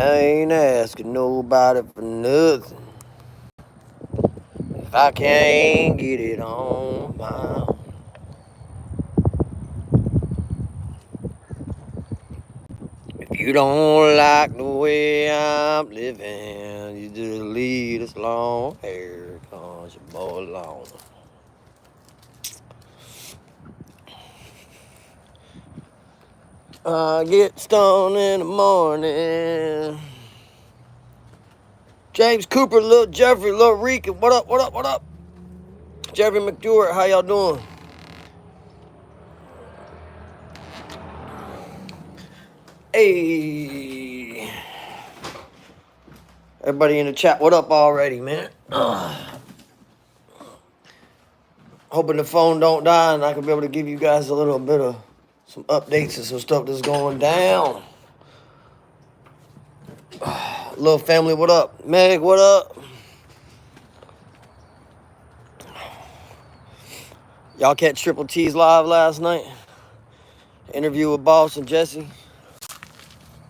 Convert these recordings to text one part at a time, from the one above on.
I ain't asking nobody for nothing. If I can't get it on my own. If you don't like the way I'm living, you just leave this long hair, cause your boy long. I get stoned in the morning. James Cooper, Lil Jeffrey, Lil Rican, what up, what up, what up? Jeffrey McDewart, how y'all doing? Hey. Everybody in the chat, what up already, man? Hoping the phone don't die and I can be able to give you guys a little bit of some updates and some stuff that's going down. Little family, what up? Meg, what up? Y'all catch Triple T's live last night? Interview with Boss and Jesse.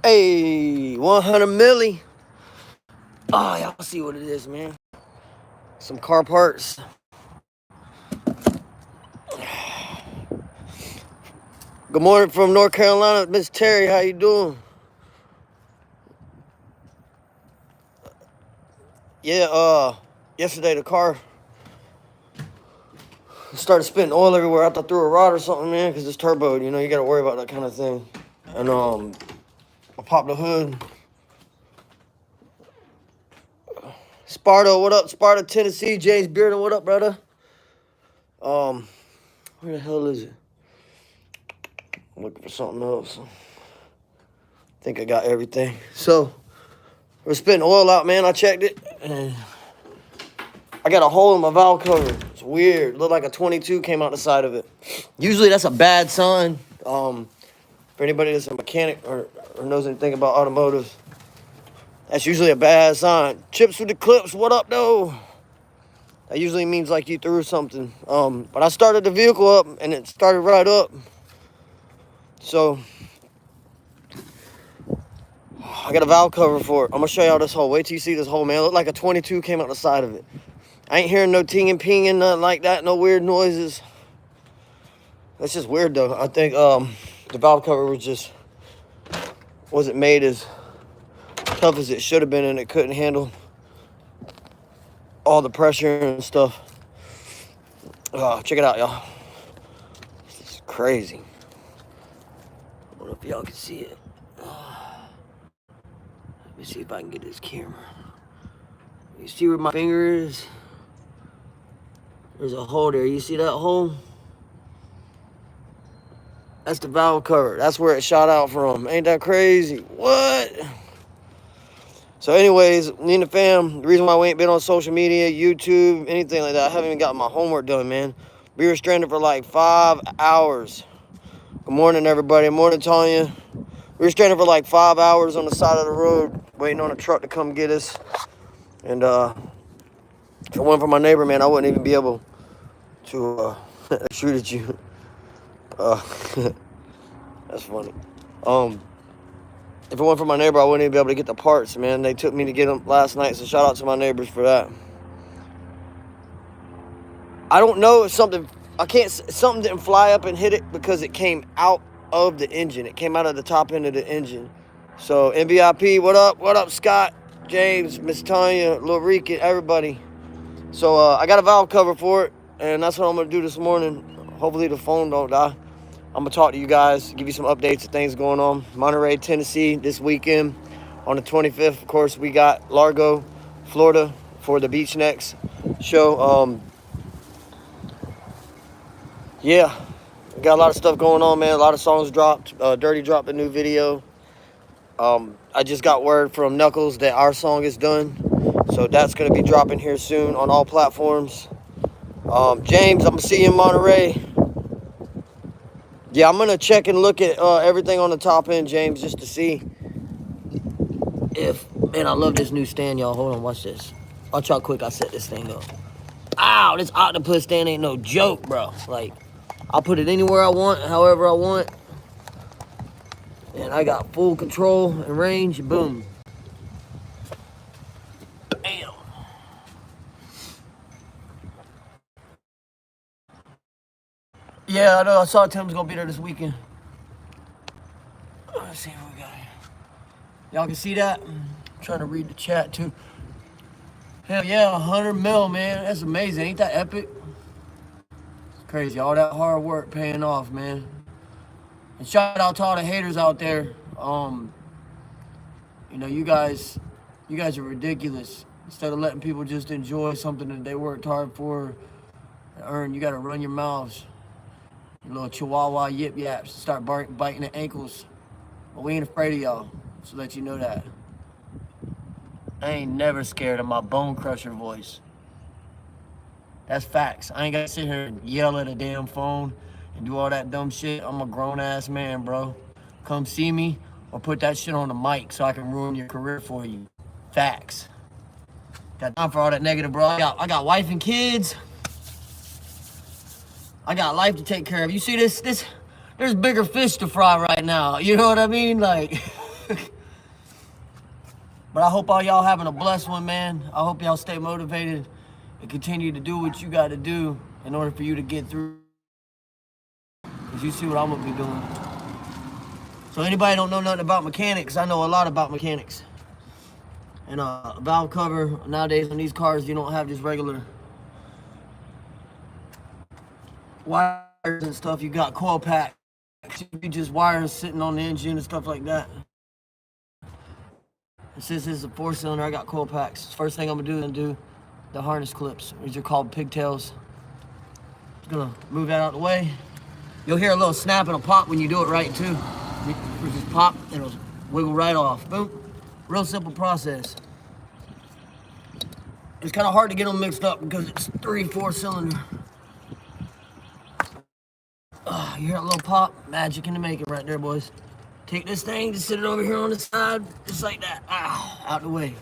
Hey, 100 milli. Oh, y'all see what it is, man. Some car parts. Good morning from North Carolina, Miss Terry. How you doing? Yeah, yesterday the car started spitting oil everywhere. I thought I threw a rod or something, man, because it's turbo. You know, you got to worry about that kind of thing. And I popped the hood. Sparta, what up? Sparta, Tennessee. James Bearden, what up, brother? Where the hell is it? I'm looking for something else. I think I got everything. So, we're spitting oil out, man. I checked it. And I got a hole in my valve cover. It's weird. Looked like a 22 came out the side of it. Usually that's a bad sign. For anybody that's a mechanic or knows anything about automotive, that's usually a bad sign. Chips with the clips, what up, though? That usually means like you threw something. But I started the vehicle up and it started right up. So I got a valve cover for it. I'm gonna show y'all this hole. Wait till you see this hole, man. It looked like a 22 came out the side of it. I ain't hearing no ting and pinging, nothing like that, no weird noises. That's just weird though. I think the valve cover wasn't made as tough as it should have been, and it couldn't handle all the pressure and stuff. Check it out, y'all. This is crazy. I don't know if y'all can see it. Let me see if I can get this camera. You see where my finger is? There's a hole there. You see that hole? That's the valve cover. That's where it shot out from. Ain't that crazy? What? So anyways, me and the fam, the reason why we ain't been on social media, YouTube, anything like that, I haven't even got my homework done, man. We were stranded for like 5 hours. Good morning, everybody. Morning, Tanya. We were stranded for like 5 hours on the side of the road, waiting on a truck to come get us. And if it wasn't for my neighbor, man, I wouldn't even be able to shoot at you. That's funny. If it wasn't for my neighbor, I wouldn't even be able to get the parts, man. They took me to get them last night, so shout out to my neighbors for that. I don't know if something didn't fly up and hit it because it came out of the engine. It came out of the top end of the engine. So MVIP, what up? What up, Scott, James, Miss Tanya, Lil Rican, everybody. So I got a valve cover for it, and that's what I'm gonna do this morning. Hopefully the phone don't die. I'm going to talk to you guys, give you some updates of things going on. Monterey, Tennessee this weekend. On the 25th, of course, we got Largo, Florida for the Beach Next show. Yeah, we got a lot of stuff going on, man. A lot of songs dropped. Dirty dropped a new video. I just got word from Knuckles that our song is done. So that's going to be dropping here soon on all platforms. James, I'm going to see you in Monterey. Yeah, I'm going to check and look at everything on the top end, James, just to see if... Man, I love this new stand, y'all. Hold on, watch this. Watch how quick I set this thing up. Ow, this octopus stand ain't no joke, bro. Like, I'll put it anywhere I want, however I want. And I got full control and range. Boom. Yeah, I know. I saw Tim's gonna be there this weekend. Let's see what we got here. Y'all can see that? I'm trying to read the chat too. Hell yeah, 100 mil, man. That's amazing. Ain't that epic? It's crazy. All that hard work paying off, man. And shout out to all the haters out there. You know, you guys are ridiculous. Instead of letting people just enjoy something that they worked hard for and earn, you gotta run your mouths. You little chihuahua yip yaps. Start biting the ankles. But we ain't afraid of y'all. So let you know that. I ain't never scared of my bone crusher voice. That's facts. I ain't gotta sit here and yell at a damn phone and do all that dumb shit. I'm a grown ass man, bro. Come see me or put that shit on the mic so I can ruin your career for you. Facts. Got time for all that negative, bro. I got wife and kids. I got life to take care of. You see this? There's bigger fish to fry right now. You know what I mean? Like, but I hope all y'all having a blessed one, man. I hope y'all stay motivated and continue to do what you got to do in order for you to get through. Because you see what I'm going to be doing. So anybody don't know nothing about mechanics, I know a lot about mechanics. And valve cover, nowadays on these cars, you don't have just regular wires and stuff. You got coil packs. You just wires sitting on the engine and stuff like that. Since this is a 4-cylinder, I got coil packs. First thing I'm gonna do the harness clips. These are called pigtails. Just gonna move that out of the way. You'll hear a little snap and a pop when you do it right too. You just pop and it'll wiggle right off. Boom. Real simple process. It's kind of hard to get them mixed up because it's 3-4 cylinder. You hear a little pop? Magic in the making right there, boys. Take this thing, just sit it over here on the side, just like that. Out the way.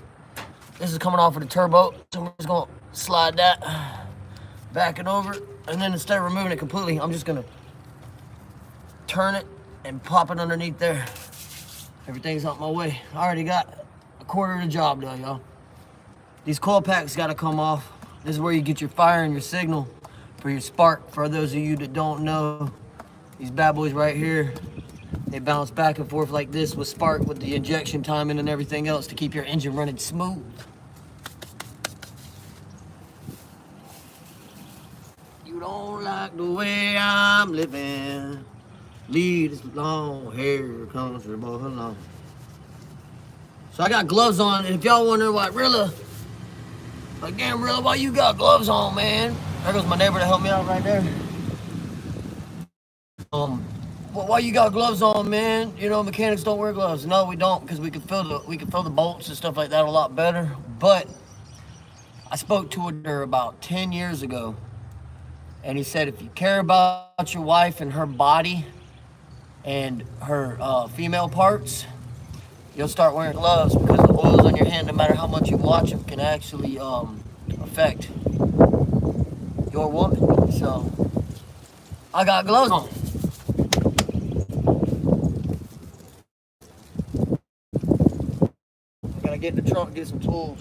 This is coming off of the turbo, so we're just gonna slide that, back it over, and then instead of removing it completely, I'm just gonna turn it and pop it underneath there. Everything's out my way. I already got a quarter of the job done, y'all. These coil packs gotta come off. This is where you get your fire and your signal for your spark. For those of you that don't know, these bad boys right here, they bounce back and forth like this with spark, with the injection timing and everything else to keep your engine running smooth. You don't like the way I'm living. Leave this long hair comfortable alone. So I got gloves on, and if y'all wonder why, Rilla, like, damn, Rilla, why you got gloves on, man? There goes my neighbor to help me out right there. Well, why you got gloves on, man? You know, mechanics don't wear gloves. No, we don't, because we can feel the bolts and stuff like that a lot better. But I spoke to her about 10 years ago, and he said if you care about your wife and her body and her female parts, you'll start wearing gloves, because the oils on your hand, no matter how much you watch them, can actually affect your woman. So I got gloves on. I gotta get in the trunk and get some tools.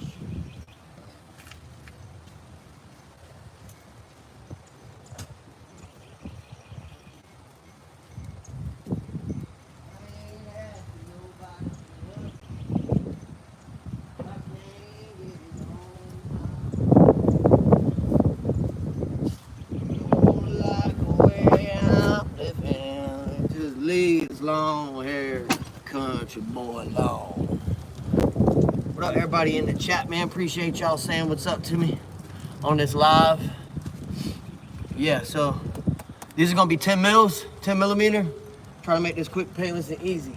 Long hair country boy long. What up, everybody in the chat, man? Appreciate y'all saying what's up to me on this live. Yeah, so these are gonna be 10 mils, 10 millimeter. Try to make this quick, painless, and easy.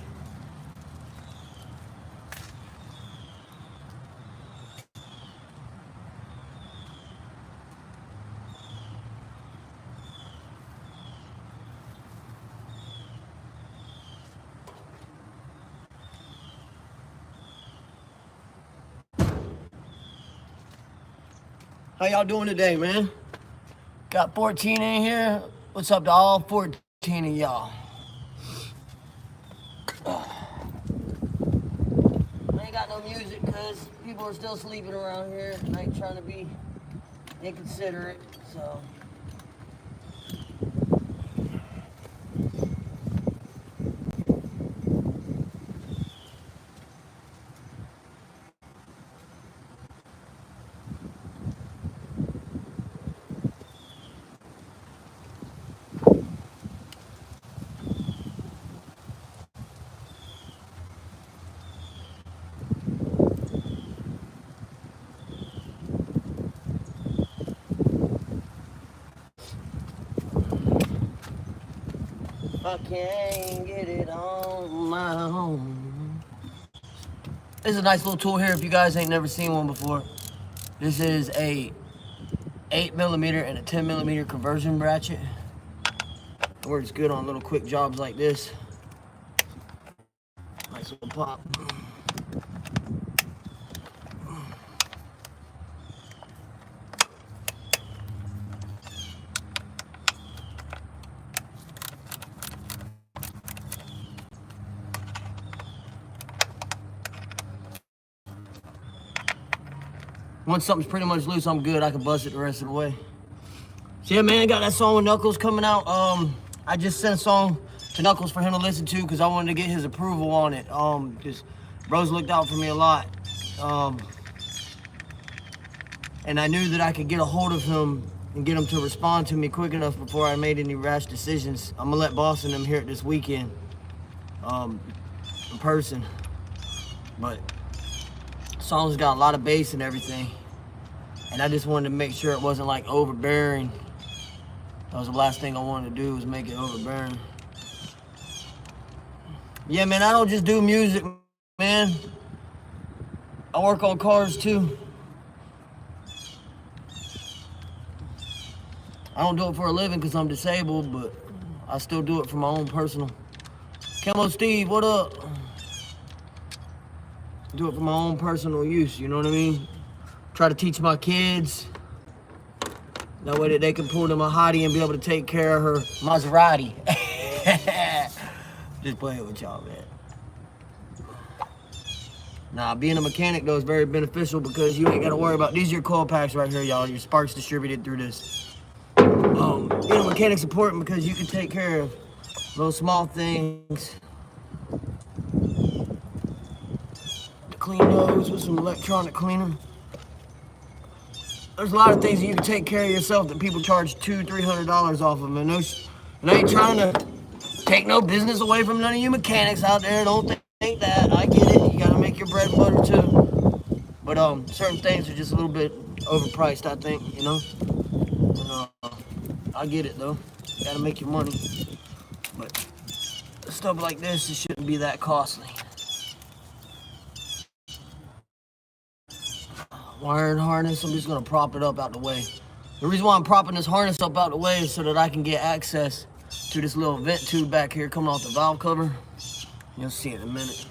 How y'all doing today, man? Got 14 in here. What's up to all 14 of y'all? I ain't got no music because people are still sleeping around here. I ain't trying to be inconsiderate, so. if I can't get it on my own. This is a nice little tool here if you guys ain't never seen one before. This is a 8mm and a 10mm conversion ratchet. It works good on little quick jobs like this. Nice little pop. Once something's pretty much loose, I'm good. I can bust it the rest of the way. So yeah, man, got that song with Knuckles coming out. I just sent a song to Knuckles for him to listen to because I wanted to get his approval on it. Just bro's looked out for me a lot. And I knew that I could get a hold of him and get him to respond to me quick enough before I made any rash decisions. I'm gonna let Boss and them hear it this weekend, in person. But the song's got a lot of bass and everything. And I just wanted to make sure it wasn't like overbearing. That was the last thing I wanted to do, was make it overbearing. Yeah, man, I don't just do music, man. I work on cars too. I don't do it for a living because I'm disabled, but I still do it for my own personal. Camo Steve, what up? Do it for my own personal use, you know what I mean? Try to teach my kids. That way that they can pull to my hottie and be able to take care of her Maserati. Just playing with y'all, man. Nah, being a mechanic though is very beneficial because you ain't gotta worry about, these are your coil packs right here, y'all. Your sparks distributed through this. Being a mechanic's important because you can take care of those small things. To clean those with some electronic cleaner. There's a lot of things that you can take care of yourself that people charge $200-300 off of. And I ain't trying to take no business away from none of you mechanics out there. Don't think that. I get it. You gotta make your bread and butter too. But certain things are just a little bit overpriced, I think, you know? And, I get it though. You gotta make your money. But stuff like this, it shouldn't be that costly. Wiring harness, I'm just gonna prop it up out the way. The reason why I'm propping this harness up out the way is so that I can get access to this little vent tube back here coming off the valve cover. You'll see it in a minute.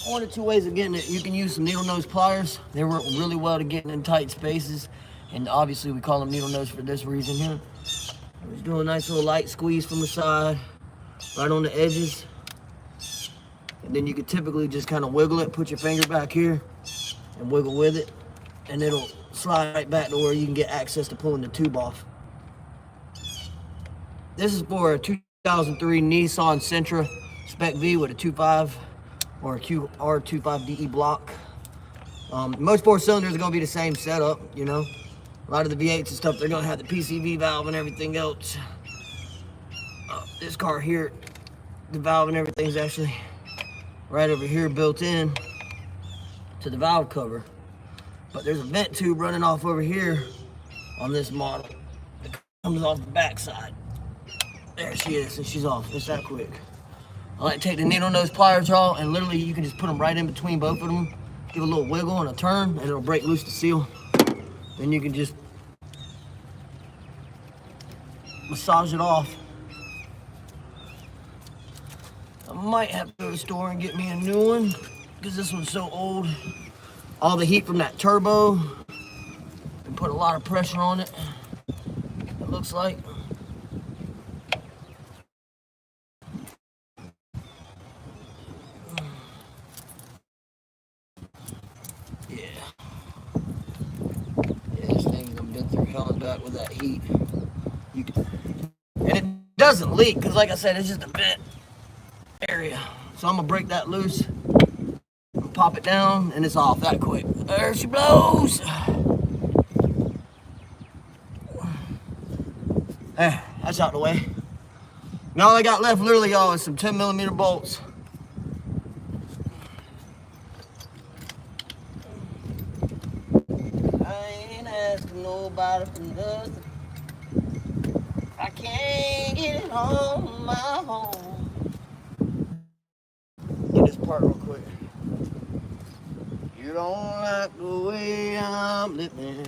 One or two ways of getting it. You can use some needle nose pliers. They work really well to getting in tight spaces. And obviously we call them needle nose for this reason here. I'm just doing a nice little light squeeze from the side, right on the edges. And then you can typically just kind of wiggle it, put your finger back here, and wiggle with it, and it'll slide right back to where you can get access to pulling the tube off. This is for a 2003 Nissan Sentra Spec V with a 2.5 or a QR25DE block. Most 4 cylinders are gonna be the same setup, you know. A lot of the V8s and stuff, they're gonna have the PCV valve and everything else. This car here, the valve and everything's actually right over here built in to the valve cover. But there's a vent tube running off over here on this model that comes off the backside. There she is, and she's off. It's that quick. I like to take the needle nose pliers, y'all, and literally you can just put them right in between both of them. Give a little wiggle and a turn, and it'll break loose the seal. Then you can just massage it off. I might have to go to the store and get me a new one because this one's so old. All the heat from that turbo and put a lot of pressure on it, it looks like. Yeah, this thing's been through hell and back with that heat. And it doesn't leak because, like I said, it's just a vent area. So I'm gonna break that loose, pop it down, and it's off that quick. There she blows. There, that's out the way. Now all I got left, literally, y'all, is some 10mm bolts. I ain't asking nobody for nothing. I can't get it on my own. Get this part real quick. You don't like the way I'm living.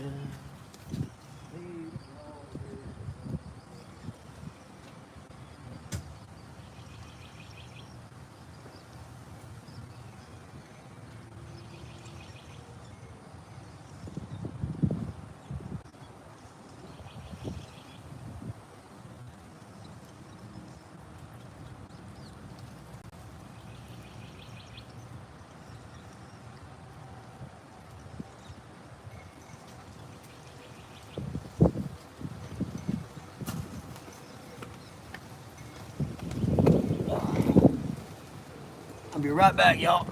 I'll be right back, y'all.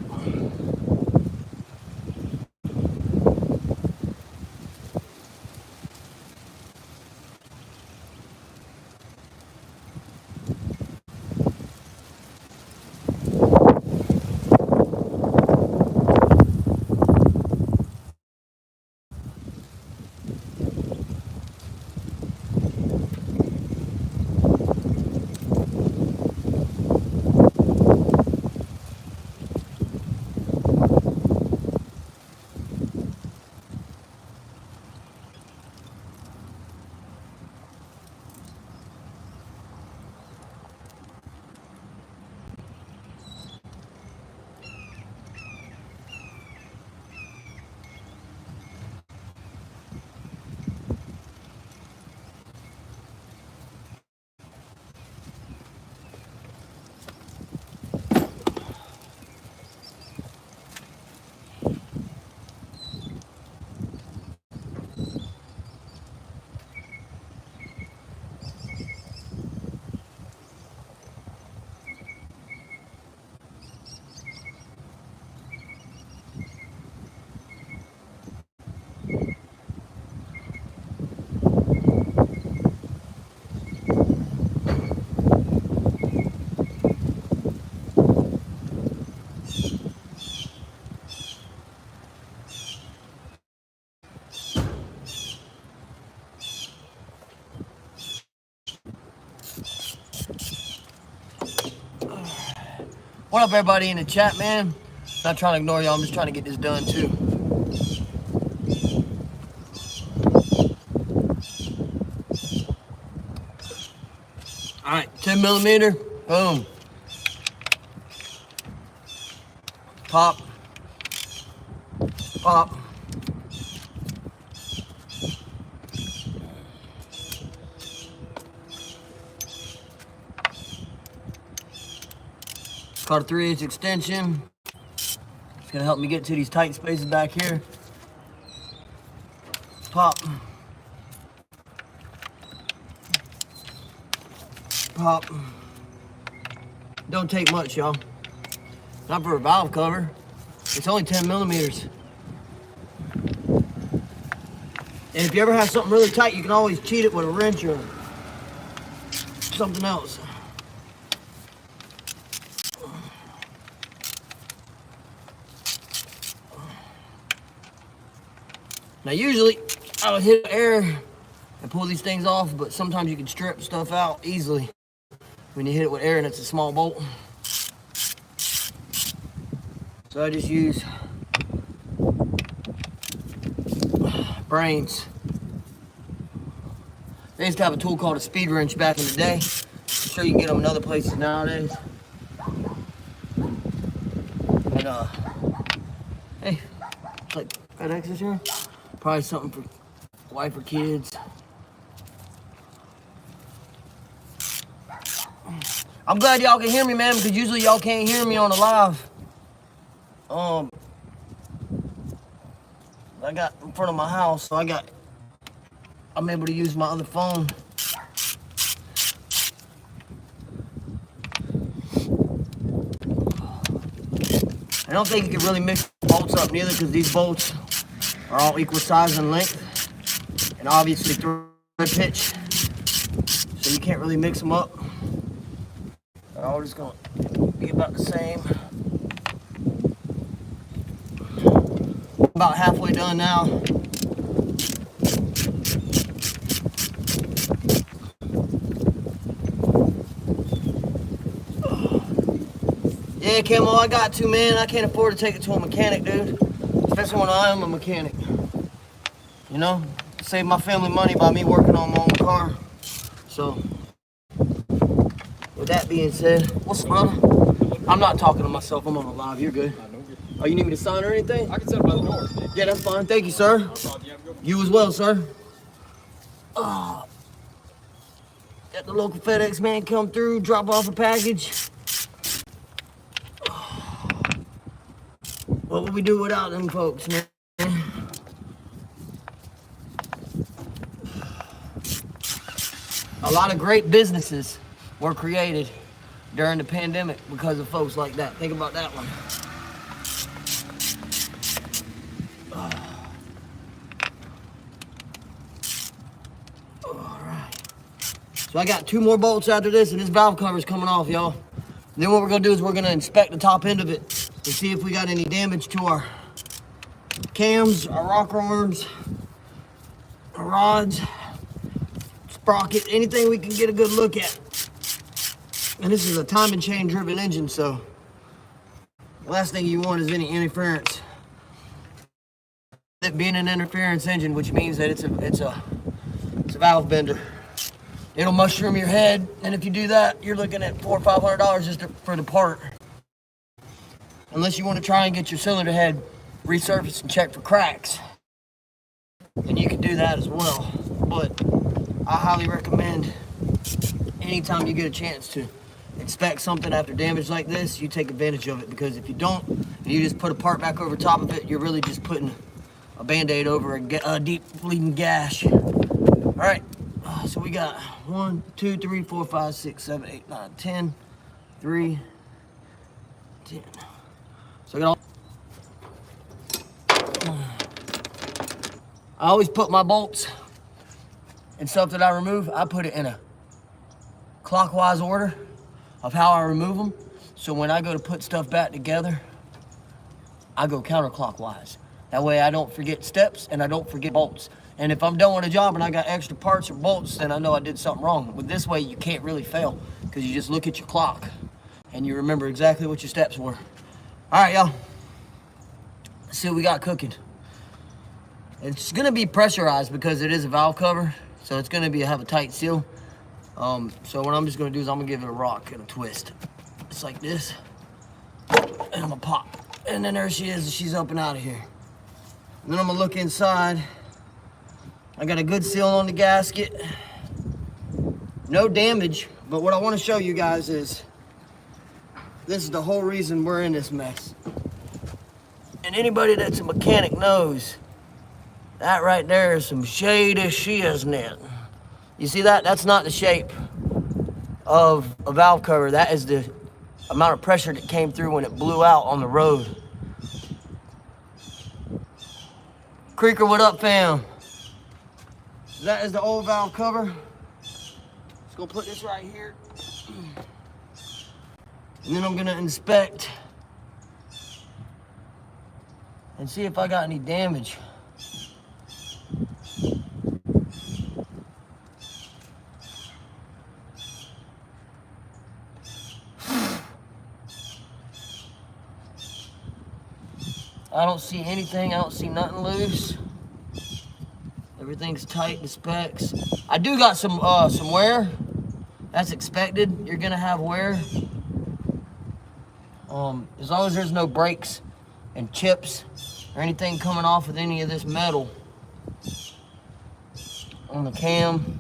What up, everybody in the chat, man? Not trying to ignore y'all. I'm just trying to get this done, too. All right, 10 millimeter. Boom. Pop. Pop. Got a 3/8 extension. It's gonna help me get to these tight spaces back here. Pop. Pop. Don't take much, y'all. Not for a valve cover. It's only 10 millimeters. And if you ever have something really tight, you can always cheat it with a wrench or something else. Now usually I would hit air and pull these things off, but sometimes you can strip stuff out easily when you hit it with air and it's a small bolt. So I just use brains. They used to have a tool called a speed wrench back in the day. I'm sure you can get them in other places nowadays. And hey, it's like FedEx is here. Probably something for wife or kids. I'm glad y'all can hear me, man, because usually y'all can't hear me on the live. I got in front of my house, so I'm able to use my other phone. I don't think you can really mix bolts up neither, because these bolts are all equal size and length, and obviously thread pitch, so you can't really mix them up. They're all just gonna be about the same. About halfway done now. Yeah, Camo, I got to, man. I can't afford to take it to a mechanic, dude. Especially when I am a mechanic. You know? Save my family money by me working on my own car. So, with that being said, what's up, brother? I'm not talking to myself. I'm on a live. You're good. Oh, you need me to sign or anything? I can set it by the door. Yeah, that's fine. Thank you, sir. No problem. You as well, sir. Got the local FedEx man come through, drop off a package. What would we do without them folks, man? A lot of great businesses were created during the pandemic because of folks like that. Think about that one. All right. So I got 2 more bolts after this, and this valve cover's coming off, y'all. Then what we're gonna do is we're gonna inspect the top end of it to see if we got any damage to our cams, our rocker arms, our rods, sprocket, anything we can get a good look at. And this is a timing chain driven engine, so the last thing you want is any interference. It being an interference engine, which means that it's a valve bender. It'll mushroom your head, and if you do that, you're looking at $400 or $500 just for the part. Unless you want to try and get your cylinder head resurfaced and checked for cracks, and you can do that as well. But I highly recommend anytime you get a chance to inspect something after damage like this, you take advantage of it, because if you don't, and you just put a part back over top of it, you're really just putting a Band-Aid over a deep bleeding gash. All right, so we got 1, 2, 3, 4, 5, 6, 7, 8, 9, 10, 3, 10. So I got all. I always put my bolts and stuff that I remove, I put it in a clockwise order of how I remove them. So when I go to put stuff back together, I go counterclockwise. That way I don't forget steps and I don't forget bolts. And if I'm done with a job and I got extra parts or bolts, then I know I did something wrong. With this way, you can't really fail, because you just look at your clock and you remember exactly what your steps were. All right, y'all. Let's see what we got cooking. It's gonna be pressurized because it is a valve cover, so it's gonna have a tight seal. So what I'm just gonna do is I'm gonna give it a rock and a twist. It's like this, and I'm gonna pop. And then there she is, she's up and out of here. And then I'm gonna look inside. I got a good seal on the gasket. No damage, but what I wanna show you guys is, this is the whole reason we're in this mess. And anybody that's a mechanic knows that right there is some shady shiznit. You see that? That's not the shape of a valve cover. That is the amount of pressure that came through when it blew out on the road. Creeker, what up, fam? That is the old valve cover. Just gonna put this right here. And then I'm gonna inspect and see if I got any damage. I don't see anything. I don't see nothing loose. Everything's tight to specs. I do got some wear. That's expected. You're gonna have wear. As long as there's no breaks and chips or anything coming off with any of this metal on the cam.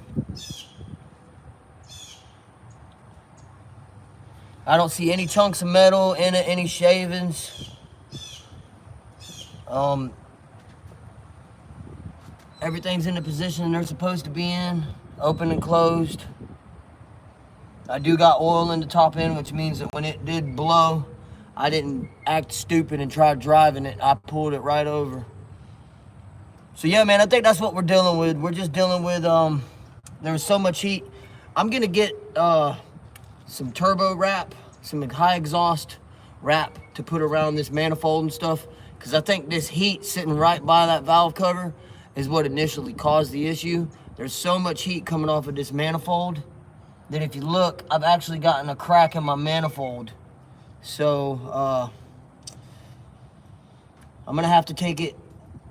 I don't see any chunks of metal in it, any shavings. Everything's in the position they're supposed to be in, open and closed. I do got oil in the top end, which means that when it did blow, I didn't act stupid and try driving it. I pulled it right over. So yeah, man, I think that's what we're dealing with. We're just dealing with, there was so much heat. I'm gonna get some turbo wrap, some high exhaust wrap to put around this manifold and stuff, because I think this heat sitting right by that valve cover is what initially caused the issue. There's so much heat coming off of this manifold that if you look, I've actually gotten a crack in my manifold So I'm gonna have to take it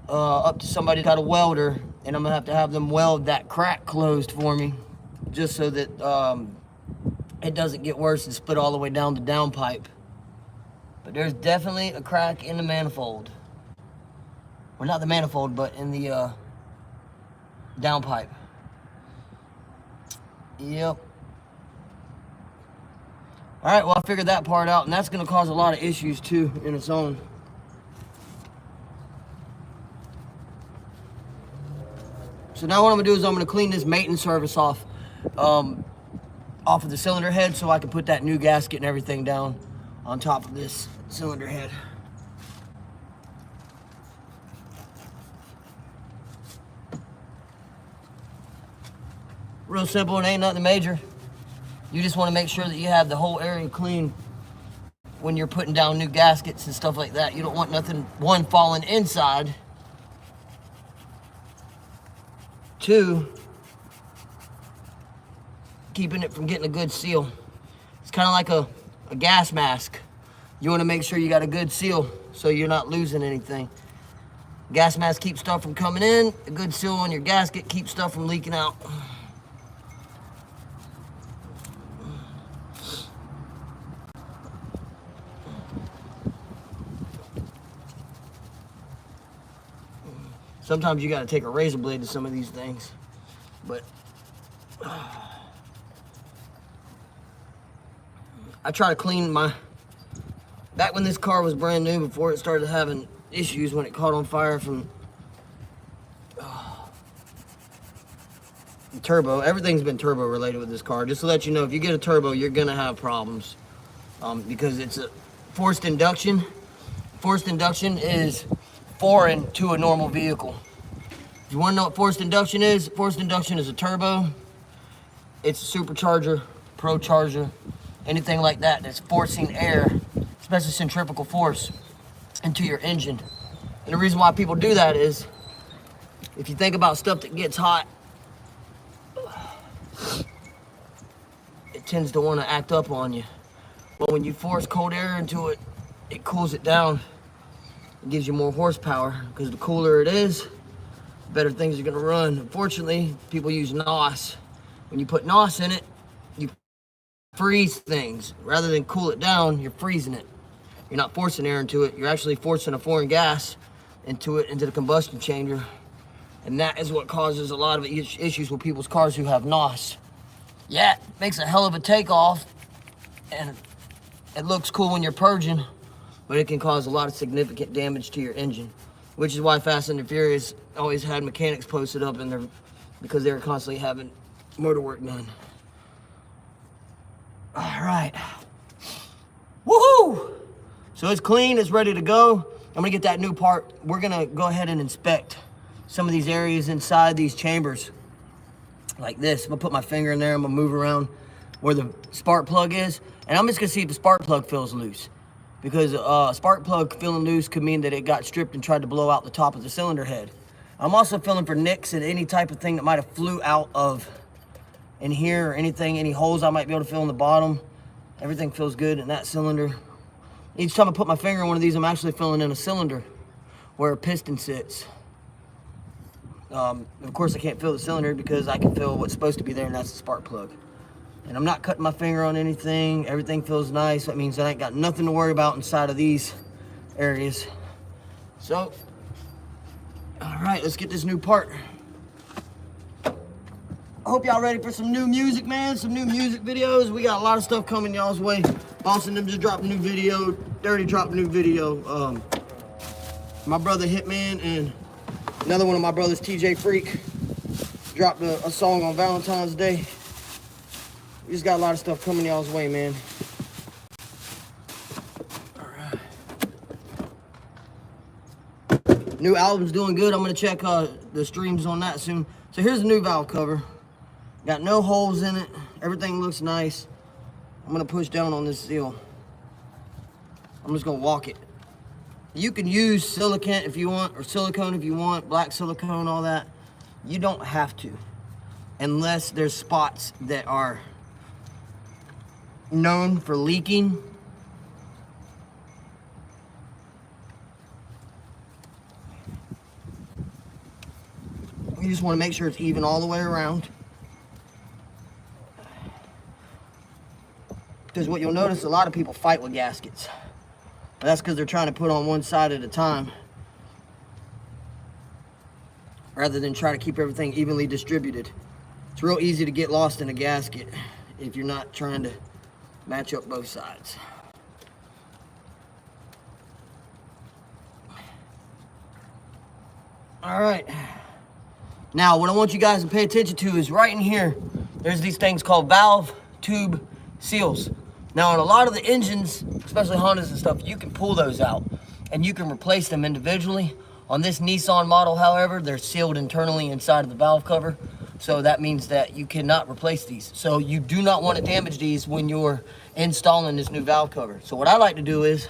up to somebody got a welder, and I'm gonna have them weld that crack closed for me, just so that it doesn't get worse and split all the way down the downpipe. But there's definitely a crack in the manifold. Well, not the manifold, but in the downpipe. Yep. All right, well, I figured that part out, and that's gonna cause a lot of issues too in its own. So now what I'm gonna do is I'm gonna clean this maintenance service off of the cylinder head, so I can put that new gasket and everything down on top of this cylinder head. Real simple, it ain't nothing major. You just want to make sure that you have the whole area clean when you're putting down new gaskets and stuff like that. You don't want nothing, one, falling inside, two, keeping it from getting a good seal. It's kind of like a gas mask. You want to make sure you got a good seal so you're not losing anything. Gas mask keeps stuff from coming in. A good seal on your gasket keeps stuff from leaking out. Sometimes you got to take a razor blade to some of these things, but I try to clean back when this car was brand new, before it started having issues when it caught on fire from the turbo. Everything's been turbo related with this car. Just to let you know, if you get a turbo, you're gonna have problems because it's a forced induction. Forced induction is foreign to a normal vehicle. If you want to know what forced induction is a turbo. It's a supercharger, procharger, anything like that that's forcing air, especially centrifugal force, into your engine. And the reason why people do that is, if you think about stuff that gets hot, it tends to want to act up on you. But when you force cold air into it, it cools it down. It gives you more horsepower, because the cooler it is, the better things are going to run. Unfortunately, people use NOS. When you put NOS in it, you freeze things. Rather than cool it down, you're freezing it. You're not forcing air into it. You're actually forcing a foreign gas into the combustion chamber. And that is what causes a lot of issues with people's cars who have NOS. Yeah, it makes a hell of a takeoff, and it looks cool when you're purging, but it can cause a lot of significant damage to your engine, which is why Fast and the Furious always had mechanics posted up in there, because they were constantly having motor work done. All right. Woohoo! So it's clean, it's ready to go. I'm gonna get that new part. We're gonna go ahead and inspect some of these areas inside these chambers, like this. I'm gonna put my finger in there, I'm gonna move around where the spark plug is, and I'm just gonna see if the spark plug feels loose. Because spark plug feeling loose could mean that it got stripped and tried to blow out the top of the cylinder head. I'm also feeling for nicks and any type of thing that might have flew out of in here, or anything, any holes I might be able to feel in the bottom. Everything feels good in that cylinder. Each time I put my finger in one of these, I'm actually feeling in a cylinder where a piston sits. Of course, I can't feel the cylinder because I can feel what's supposed to be there, and that's the spark plug. And I'm not cutting my finger on anything. Everything feels nice. That means I ain't got nothing to worry about inside of these areas. So, all right, let's get this new part. I hope y'all ready for some new music, man. Some new music videos. We got a lot of stuff coming y'all's way. Boss and them just dropped a new video. Dirty dropped a new video. My brother Hitman and another one of my brothers, TJ Freak, dropped a song on Valentine's Day. We just got a lot of stuff coming y'all's way, man. All right. New album's doing good. I'm gonna check the streams on that soon. So here's the new valve cover. Got no holes in it. Everything looks nice. I'm gonna push down on this seal. I'm just gonna walk it. You can use silicone if you want, or silicone if you want, black silicone, all that. You don't have to, unless there's spots that are known for leaking. You just want to make sure it's even all the way around. Because what you'll notice, a lot of people fight with gaskets. That's because they're trying to put on one side at a time, rather than try to keep everything evenly distributed. It's real easy to get lost in a gasket if you're not trying to match up both sides. All right. Now, what I want you guys to pay attention to is right in here, there's these things called valve tube seals. Now, on a lot of the engines, especially Hondas and stuff, you can pull those out and you can replace them individually. On this Nissan model, however, they're sealed internally inside of the valve cover. So that means that you cannot replace these. So you do not want to damage these when you're installing this new valve cover. So what I like to do is,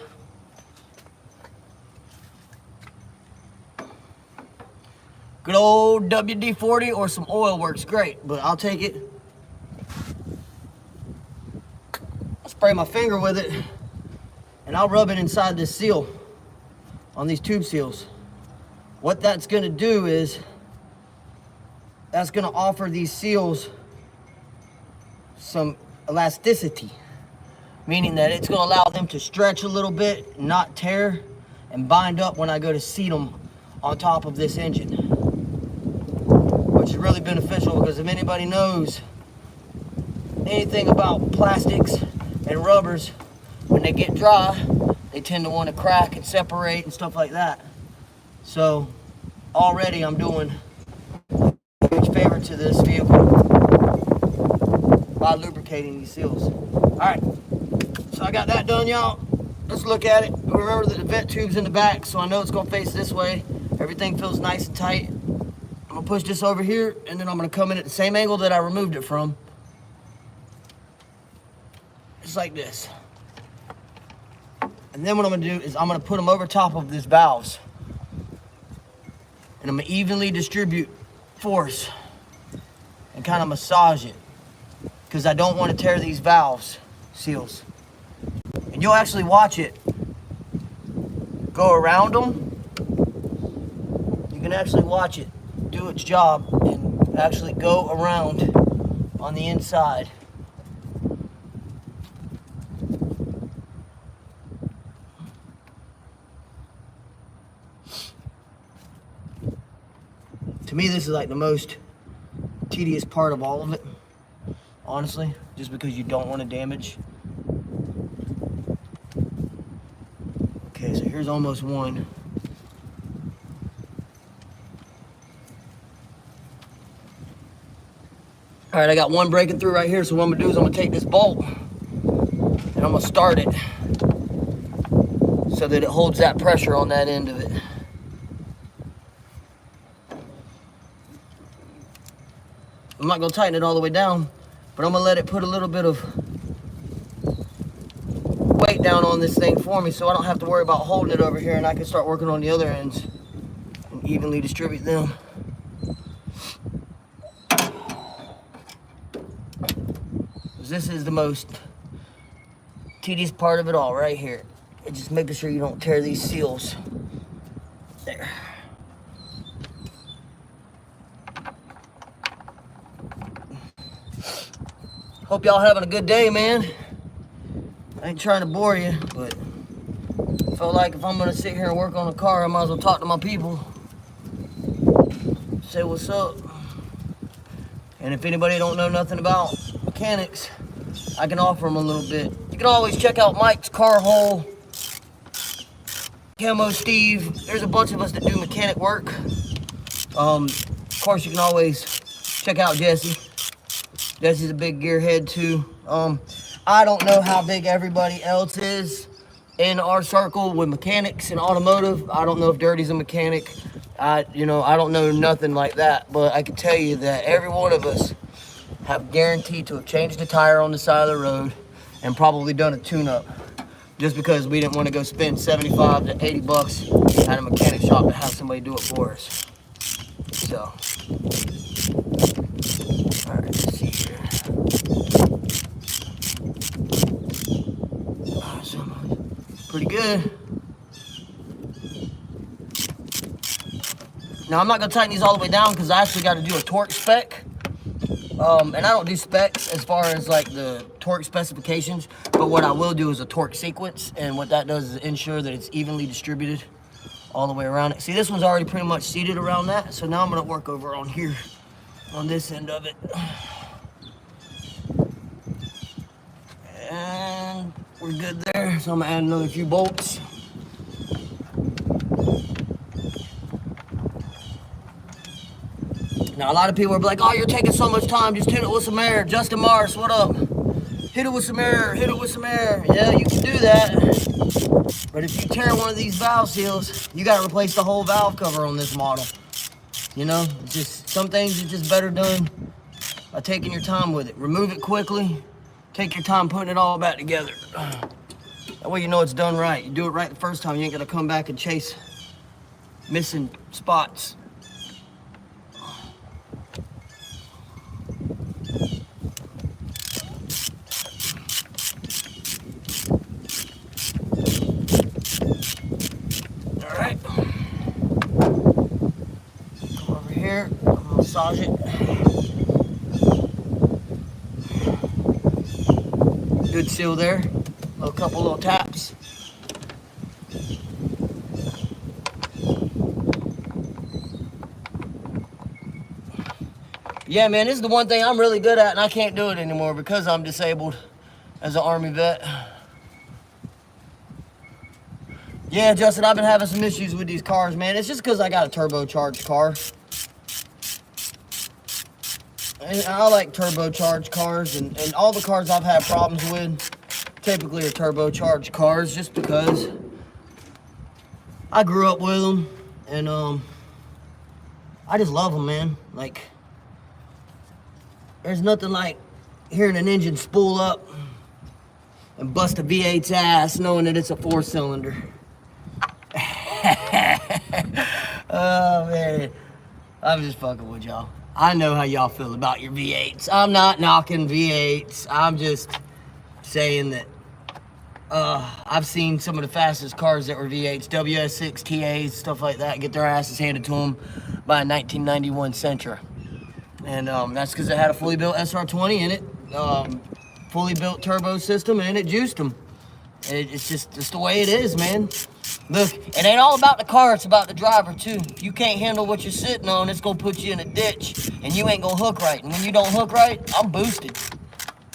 good old WD-40 or some oil works great, but I'll take it. I'll spray my finger with it and I'll rub it inside this seal on these tube seals. What that's gonna do is, that's gonna offer these seals some elasticity, meaning that it's gonna allow them to stretch a little bit, not tear, and bind up when I go to seat them on top of this engine. Which is really beneficial, because if anybody knows anything about plastics and rubbers, when they get dry, they tend to want to crack and separate and stuff like that. So already I'm doing a huge favor to this vehicle by lubricating these seals. All right, so I got that done, y'all. Let's look at it. Remember that the vent tube's in the back, so I know it's gonna face this way. Everything feels nice and tight. I'm gonna push this over here, and then I'm gonna come in at the same angle that I removed it from. Just like this. And then what I'm gonna do is I'm gonna put them over top of these valves. And I'm gonna evenly distribute force and kind of massage it, because I don't want to tear these valves seals. And you'll actually watch it go around them. You can actually watch it do its job and actually go around on the inside. To me, this is like the most tedious part of all of it, honestly, just because you don't want to damage. Okay, so here's almost one. All right, I got one breaking through right here, so what I'm gonna do is I'm gonna take this bolt and I'm gonna start it so that it holds that pressure on that end of it. I'm not gonna tighten it all the way down, but I'm gonna let it put a little bit of weight down on this thing for me, so I don't have to worry about holding it over here, and I can start working on the other ends and evenly distribute them. This is the most tedious part of it all right here. It's just making sure you don't tear these seals. There. Hope y'all having a good day, man. I ain't trying to bore you, but I feel like if I'm gonna sit here and work on a car, I might as well talk to my people. Say what's up. And if anybody don't know nothing about mechanics, I can offer them a little bit. You can always check out Mike's Car Hole, Camo Steve. There's a bunch of us that do mechanic work. Of course, you can always check out Jesse. Jesse's a big gearhead too. I don't know how big everybody else is in our circle with mechanics and automotive. I don't know if Dirty's a mechanic. I don't know nothing like that, but I can tell you that every one of us have guaranteed to have changed the tire on the side of the road and probably done a tune-up, just because we didn't want to go spend 75 to 80 bucks at a mechanic shop to have somebody do it for us. So, all right, let's see here. Pretty good. Now I'm not gonna tighten these all the way down because I actually got to do a torque spec. And I don't do specs as far as like the torque specifications, but what I will do is a torque sequence, and what that does is ensure that it's evenly distributed all the way around it. See, this one's already pretty much seated around that, so now I'm gonna work over on here, on this end of it. And we're good there, so I'm gonna add another few bolts. Now, a lot of people are like, oh, you're taking so much time, just hit it with some air. Justin Mars, what up? Hit it with some air, hit it with some air. Yeah, you can do that. But if you tear one of these valve seals, you gotta replace the whole valve cover on this model. You know, just some things are just better done by taking your time with it. Remove it quickly, take your time putting it all back together. That way you know it's done right. You do it right the first time, you ain't gonna come back and chase missing spots. Massage it. Good seal there. A couple little taps. Yeah, man, this is the one thing I'm really good at, and I can't do it anymore because I'm disabled as an Army vet. Yeah, Justin, I've been having some issues with these cars, man. It's just because I got a turbocharged car. And I like turbocharged cars, and all the cars I've had problems with typically are turbocharged cars, just because I grew up with them, and I just love them, man. Like, there's nothing like hearing an engine spool up and bust a V8's ass knowing that it's a 4-cylinder. Oh, man. I'm just fucking with y'all. I know how y'all feel about your V8s. I'm not knocking V8s. I'm just saying that I've seen some of the fastest cars that were V8s, WS6, TAs, stuff like that, get their asses handed to them by a 1991 Sentra. And that's because it had a fully built SR20 in it, fully built turbo system, and it juiced them. It's just the way it is, man. Look, it ain't all about the car, it's about the driver too. If you can't handle what you're sitting on, it's gonna put you in a ditch, and you ain't gonna hook right. And when you don't hook right, I'm boosted.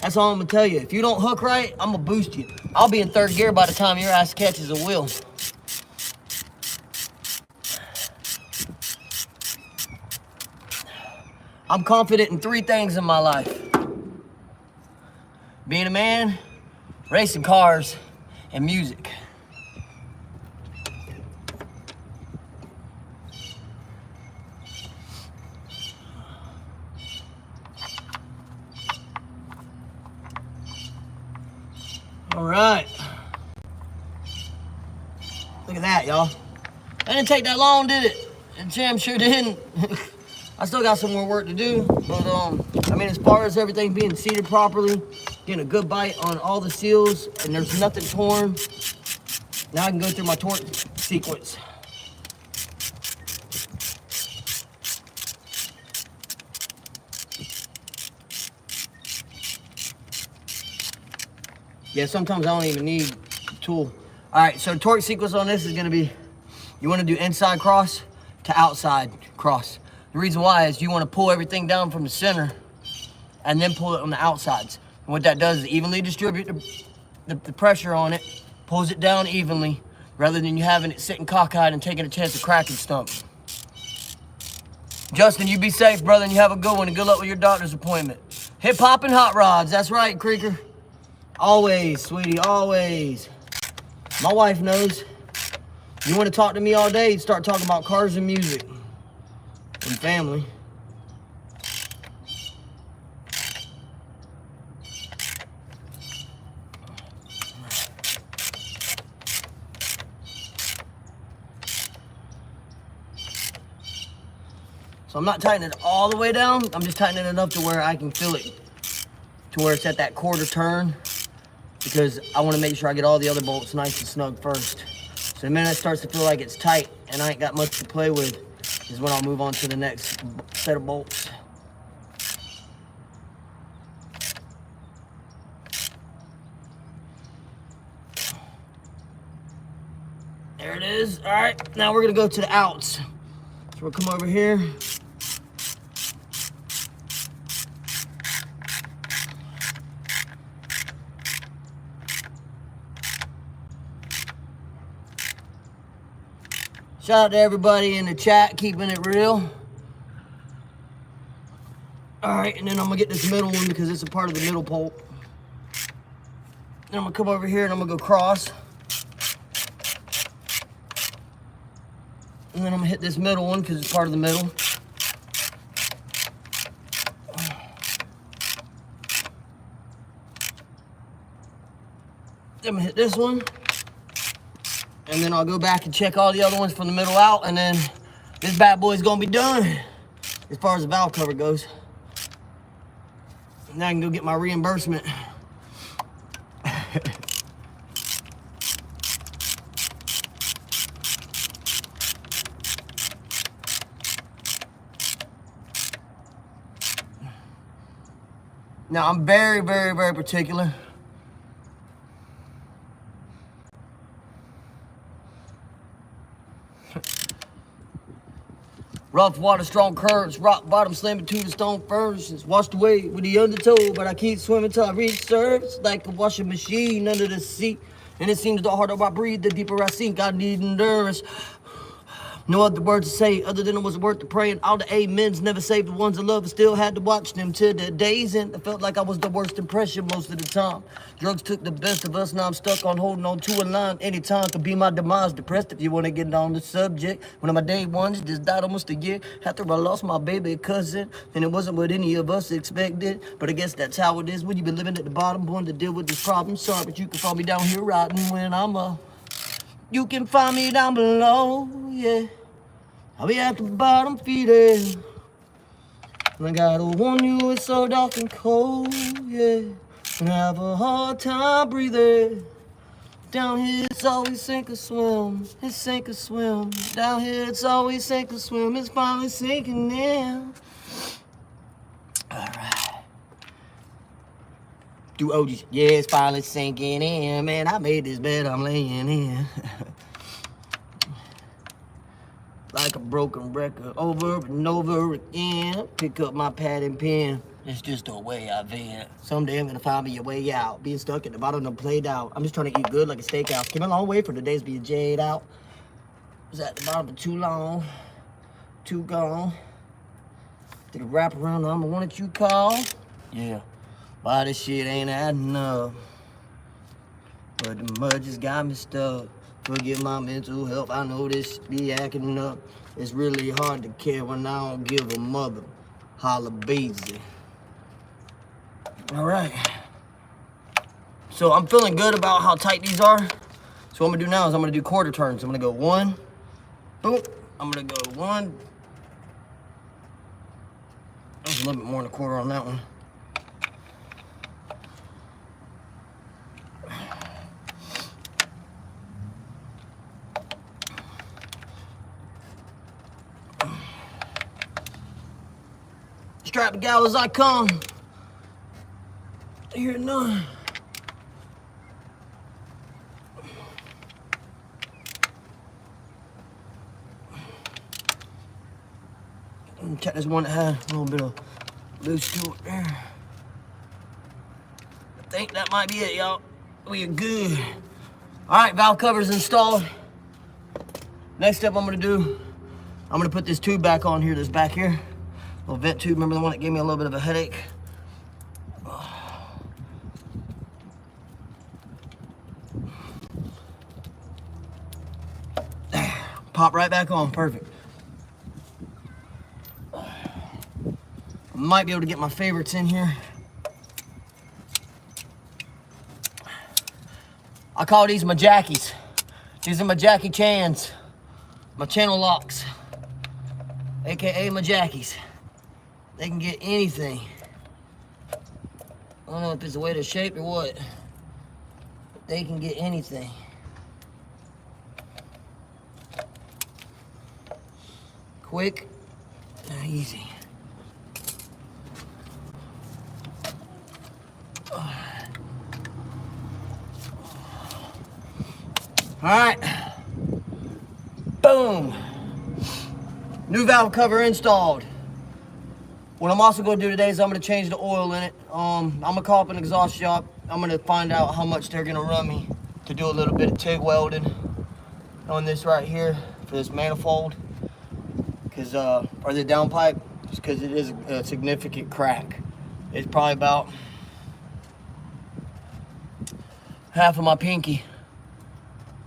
That's all I'm gonna tell you. If you don't hook right, I'm gonna boost you. I'll be in third gear by the time your ass catches a wheel. I'm confident in 3 things in my life: being a man, racing cars, and music. All right. Look at that, y'all. That didn't take that long, did it? It damn sure didn't. I still got some more work to do, but I mean, as far as everything being seated properly, getting a good bite on all the seals, and there's nothing torn. Now I can go through my torque sequence. Yeah, sometimes I don't even need a tool. All right, so torque sequence on this is gonna be, you wanna do inside cross to outside cross. The reason why is you wanna pull everything down from the center and then pull it on the outsides. And what that does is evenly distribute the pressure on it, pulls it down evenly, rather than you having it sitting cockeyed and taking a chance of cracking stump. Justin, you be safe, brother, and you have a good one, and good luck with your doctor's appointment. Hip hop and hot rods, that's right, Creaker. Always, sweetie, always. My wife knows. You want to talk to me all day, start talking about cars and music and family. So I'm not tightening it all the way down. I'm just tightening it enough to where I can feel it, to where it's at that quarter turn, because I want to make sure I get all the other bolts nice and snug first. So the minute it starts to feel like it's tight and I ain't got much to play with, is when I'll move on to the next set of bolts. There it is. All right, now we're gonna go to the outs. So we'll come over here. Shout out to everybody in the chat, keeping it real. All right, and then I'm gonna get this middle one because it's a part of the middle pole. Then I'm gonna come over here and I'm gonna go cross. And then I'm gonna hit this middle one because it's part of the middle. Then I'm gonna hit this one. And then I'll go back and check all the other ones from the middle out, and then this bad boy's gonna be done as far as the valve cover goes. Now I can go get my reimbursement. Now I'm very, very, very particular. Rough water, strong currents, rock bottom slamming to the stone furnaces. Washed away with the undertow, but I keep swimming till I reach surface. Like a washing machine under the sea. And it seems the harder I breathe, the deeper I sink. I need endurance. No other words to say other than it was worth the praying. All the amens never saved the ones I love, and still had to watch them till the days end. I felt like I was the worst impression most of the time. Drugs took the best of us, now I'm stuck on holding on to a line. Anytime could be my demise. Depressed if you want to get on the subject. One of my day ones just died almost a year after I lost my baby cousin. And it wasn't what any of us expected, but I guess that's how it is when you've been living at the bottom, born to deal with this problem. Sorry, but you can find me down here riding when I'm up. You can find me down below, yeah. I'll be at the bottom feeding. And I gotta warn you, it's so dark and cold, yeah. And I have a hard time breathing. Down here, it's always sink or swim. It's sink or swim. Down here, it's always sink or swim. It's finally sinking in. All right. Do OGs. Yeah, it's finally sinking in. Man, I made this bed I'm laying in. Like a broken record over and over again. Pick up my pad and pen. It's just the way I vent. Someday I'm gonna find me a way out. Being stuck at the bottom of the played out. I'm just trying to eat good like a steakhouse. Came a long way from the days being jayed out. Was at the bottom for too long. Too gone. Did a wrap around I'm the one that you call. Yeah. Why this shit ain't adding up. But the mud just got me stuck. Forget my mental health, I know this be acting up. It's really hard to care when I don't give a mother. Holla Beezy. All right. So I'm feeling good about how tight these are. So what I'm gonna do now is I'm gonna do quarter turns. I'm gonna go one, boom. I'm gonna go one. There's a little bit more than a quarter on that one. Strap the gal as I come. Here none. Check this one that had a little bit of loose to it there. I think that might be it, y'all. We are good. All right, valve cover's installed. Next step I'm gonna do, I'm gonna put this tube back on here, this back here. Little vent tube, remember the one that gave me a little bit of a headache? Pop right back on, perfect. I might be able to get my favorites in here. I call these my jackies. These are my Jackie Chans, my channel locks, AKA my jackies. They can get anything. I don't know if it's the way they're shaped or what, but they can get anything. quick and easy. All right, boom. New valve cover installed. What I'm also gonna do today is I'm gonna change the oil in it. I'm gonna call up an exhaust shop. I'm gonna find out how much they're gonna run me to do a little bit of TIG welding on this right here for this manifold, or the downpipe, just because it is a significant crack. It's probably about half of my pinky,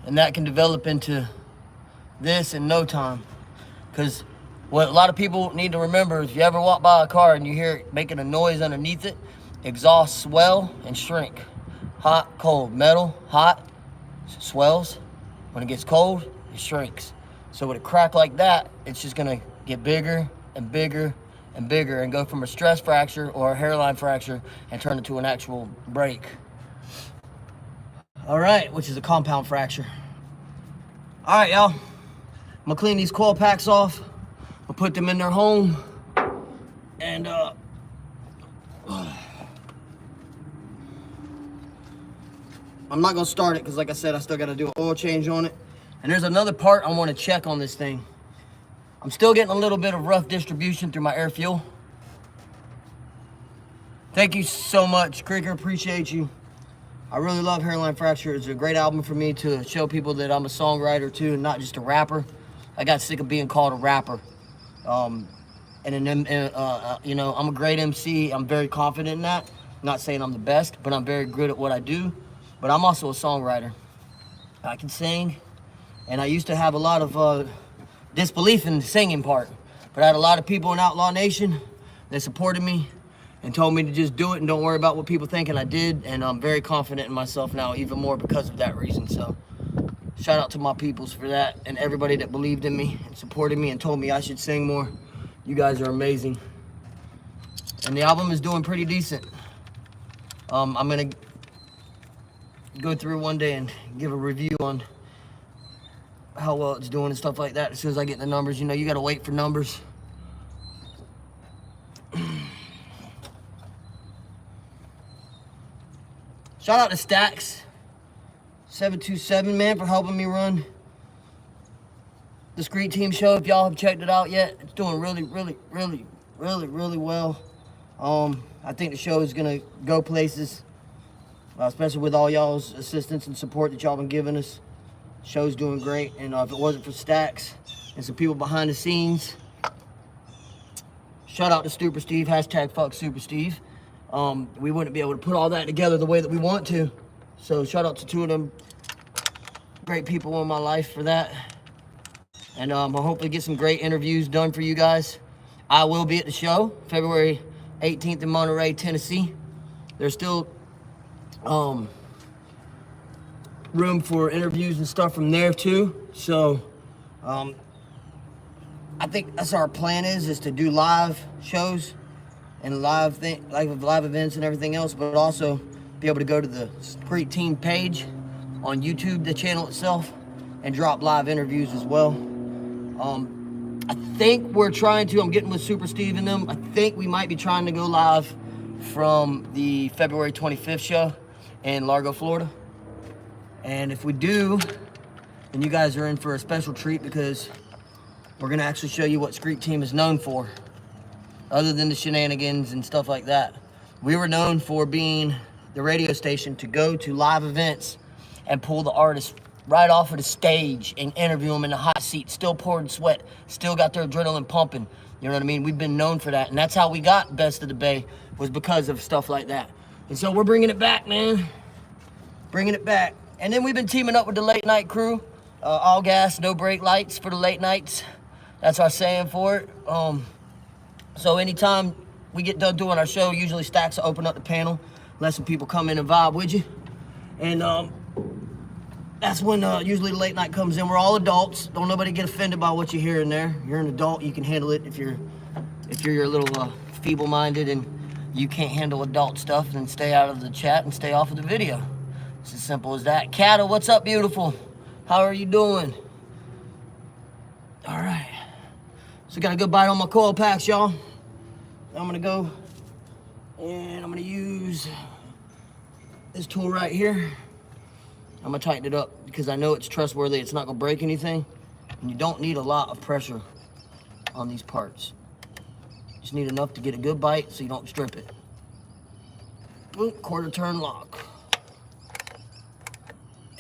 and that can develop into this in no time. Because what a lot of people need to remember is if you ever walk by a car and you hear it making a noise underneath it, exhausts swell and shrink. Hot, cold. Metal, hot, swells. When it gets cold, it shrinks. So with a crack like that, it's just gonna get bigger and bigger and bigger and go from a stress fracture or a hairline fracture and turn into an actual break. All right, which is a compound fracture. All right, y'all. I'm gonna clean these coil packs off. I'll put them in their home. And I'm not gonna start it because like I said, I still gotta do an oil change on it. And there's another part I wanna check on this thing. I'm still getting a little bit of rough distribution through my air fuel. Thank you so much, Krieger, appreciate you. I really love Hairline Fracture. It's a great album for me to show people that I'm a songwriter too, and not just a rapper. I got sick of being called a rapper. You know, I'm a great MC. I'm very confident in that. I'm not saying I'm the best, but I'm very good at what I do. But I'm also a songwriter. I can sing, and I used to have a lot of disbelief in the singing part. But I had a lot of people in Outlaw Nation that supported me and told me to just do it and don't worry about what people think, and I did, and I'm very confident in myself now, even more because of that reason. So shout out to my peoples for that, and everybody that believed in me and supported me and told me I should sing more. You guys are amazing. And the album is doing pretty decent. I'm gonna go through one day and give a review on how well it's doing and stuff like that. As soon as I get the numbers, you know, you gotta wait for numbers. Shout out to Stacks 727, man, for helping me run the Screet Team show. If y'all have checked it out yet, it's doing really well. I think the show is gonna go places, especially with all y'all's assistance and support that y'all been giving us. The show's doing great, and if it wasn't for Stacks and some people behind the scenes, shout out to Super Steve, hashtag fuck Super Steve. We wouldn't be able to put all that together the way that we want to. So shout out to two of them great people in my life for that. And I'll hopefully get some great interviews done for you guys. I will be at the show, February 18th in Monterey, Tennessee. There's still room for interviews and stuff from there too. So I think that's our plan is to do live shows and live events and everything else, but also be able to go to the Screet Team page on YouTube, the channel itself, and drop live interviews as well. I think we're trying to, I'm getting with Super Steve and them, I think we might be trying to go live from the February 25th show in Largo, Florida. And if we do, then you guys are in for a special treat because we're gonna actually show you what Screet Team is known for. Other than the shenanigans and stuff like that. We were known for being the radio station to go to live events and pull the artists right off of the stage and interview them in the hot seat, still pouring sweat, still got their adrenaline pumping. You know what I mean? We've been known for that, and that's how we got Best of the Bay, was because of stuff like that. And so we're bringing it back, man. Bringing it back. And then we've been teaming up with the late night crew. All gas, no brake lights for the late nights. That's our saying for it. So anytime we get done doing our show, usually Stacks will open up the panel, let some people come in and vibe with you. And that's when usually the late night comes in. We're all adults. Don't nobody get offended by what you hear in there. You're an adult, you can handle it. If you're a little feeble-minded and you can't handle adult stuff, then stay out of the chat and stay off of the video. It's as simple as that. Cattle, what's up, beautiful? How are you doing? All right. So got a good bite on my coil packs, y'all. I'm gonna go and I'm gonna use this tool right here. I'm gonna tighten it up because I know it's trustworthy. It's not gonna break anything. And you don't need a lot of pressure on these parts. Just need enough to get a good bite so you don't strip it. Boom, quarter turn lock.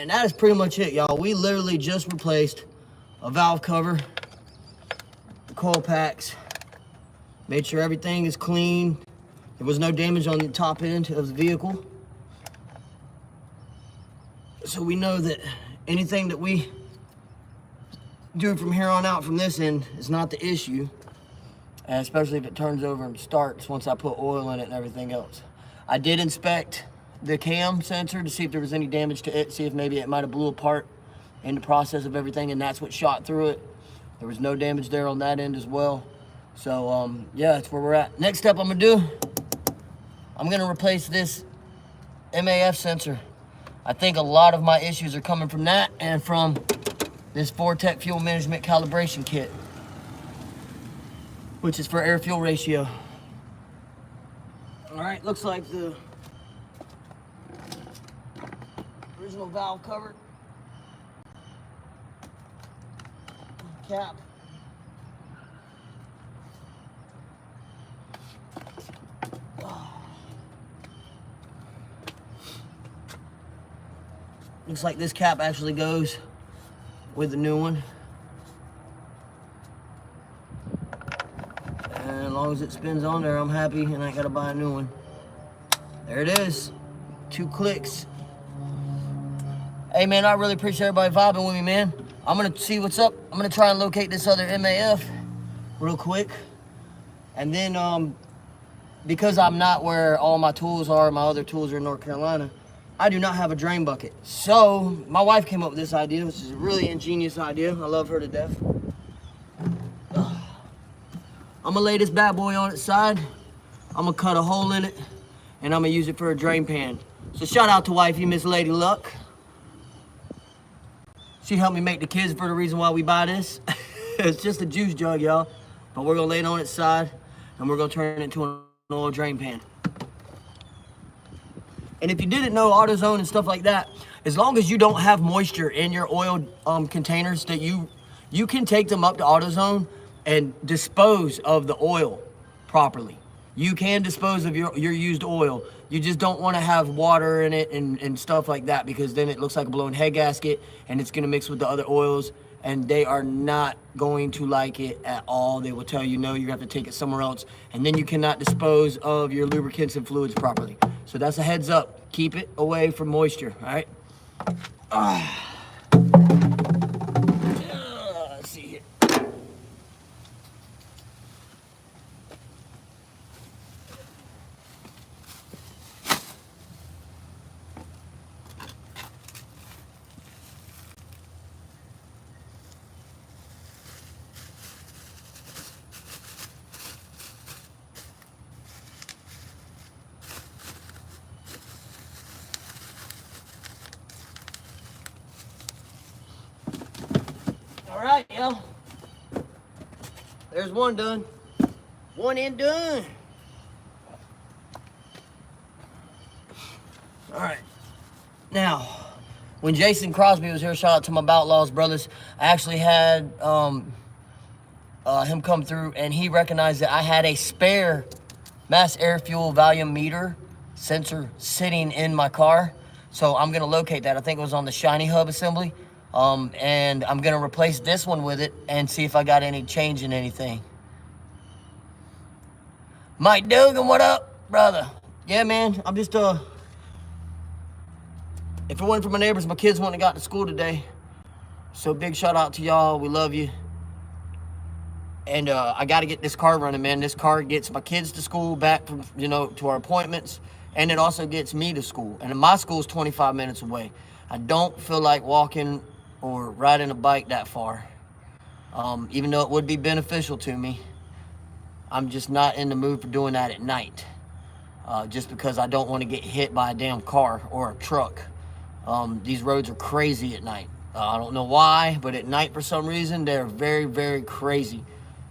And that is pretty much it, y'all. We literally just replaced a valve cover, the coil packs, made sure everything is clean. There was no damage on the top end of the vehicle. So we know that anything that we do from here on out from this end is not the issue, and especially if it turns over and starts once I put oil in it and everything else. I did inspect the cam sensor to see if there was any damage to it, see if maybe it might have blew apart in the process of everything, and that's what shot through it. There was no damage there on that end as well. So yeah, that's where we're at. Next step I'm gonna do, I'm gonna replace this MAF sensor. I think a lot of my issues are coming from that and from this Vortec fuel management calibration kit, which is for air-fuel ratio. All right, looks like the original valve cover, cap. Looks like this cap actually goes with the new one. And as long as it spins on there, I'm happy and I ain't gotta buy a new one. There it is, 2 clicks. Hey man, I really appreciate everybody vibing with me, man. I'm gonna see what's up. I'm gonna try and locate this other MAF real quick. And then because I'm not where all my tools are, my other tools are in North Carolina, I do not have a drain bucket. So my wife came up with this idea, which is a really ingenious idea. I love her to death. I'm gonna lay this bad boy on its side. I'm gonna cut a hole in it and I'm gonna use it for a drain pan. So shout out to wifey, Miss Lady Luck. She helped me make the kids for the reason why we buy this. It's just a juice jug, y'all. But we're gonna lay it on its side and we're gonna turn it into an oil drain pan. And if you didn't know, AutoZone and stuff like that, as long as you don't have moisture in your oil containers, that you can take them up to AutoZone and dispose of the oil properly. You can dispose of your used oil. You just don't want to have water in it and stuff like that, because then it looks like a blown head gasket and it's going to mix with the other oils, and they are not going to like it at all. They will tell you, no, you have to take it somewhere else, and then you cannot dispose of your lubricants and fluids properly. So that's a heads up. Keep it away from moisture, all right? Let's see here. All right, y'all. There's one done. One end done. All right. Now, when Jason Crosby was here, shout out to my Boutlaws brothers, I actually had him come through, and he recognized that I had a spare mass air fuel volume meter sensor sitting in my car. So I'm gonna locate that. I think it was on the Shiny Hub assembly. And I'm gonna replace this one with it and see if I got any change in anything. Mike Dugan, what up, brother? Yeah, man, I'm just, if it wasn't for my neighbors, my kids wouldn't have got to school today. So big shout out to y'all, we love you. And I gotta get this car running, man. This car gets my kids to school, back from, to our appointments, and it also gets me to school. And my school's 25 minutes away. I don't feel like walking or riding a bike that far. Even though it would be beneficial to me, I'm just not in the mood for doing that at night. Just because I don't want to get hit by a damn car or a truck. These roads are crazy at night. I don't know why, but at night for some reason, they're very, very crazy.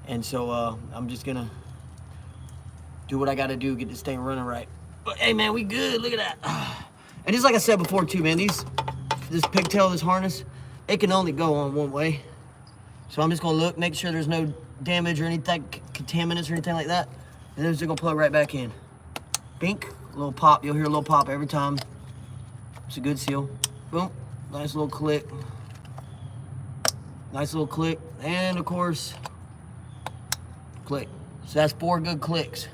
And so I'm just gonna do what I gotta do, get this thing running right. But hey man, we good, look at that. And just like I said before too, man, this pigtail, this harness, it can only go on one way. So I'm just gonna look, make sure there's no damage or anything, contaminants or anything like that. And then it's just gonna plug right back in. Bink, a little pop, you'll hear a little pop every time. It's a good seal. Boom, nice little click. Nice little click, and of course, click. So that's 4 good clicks.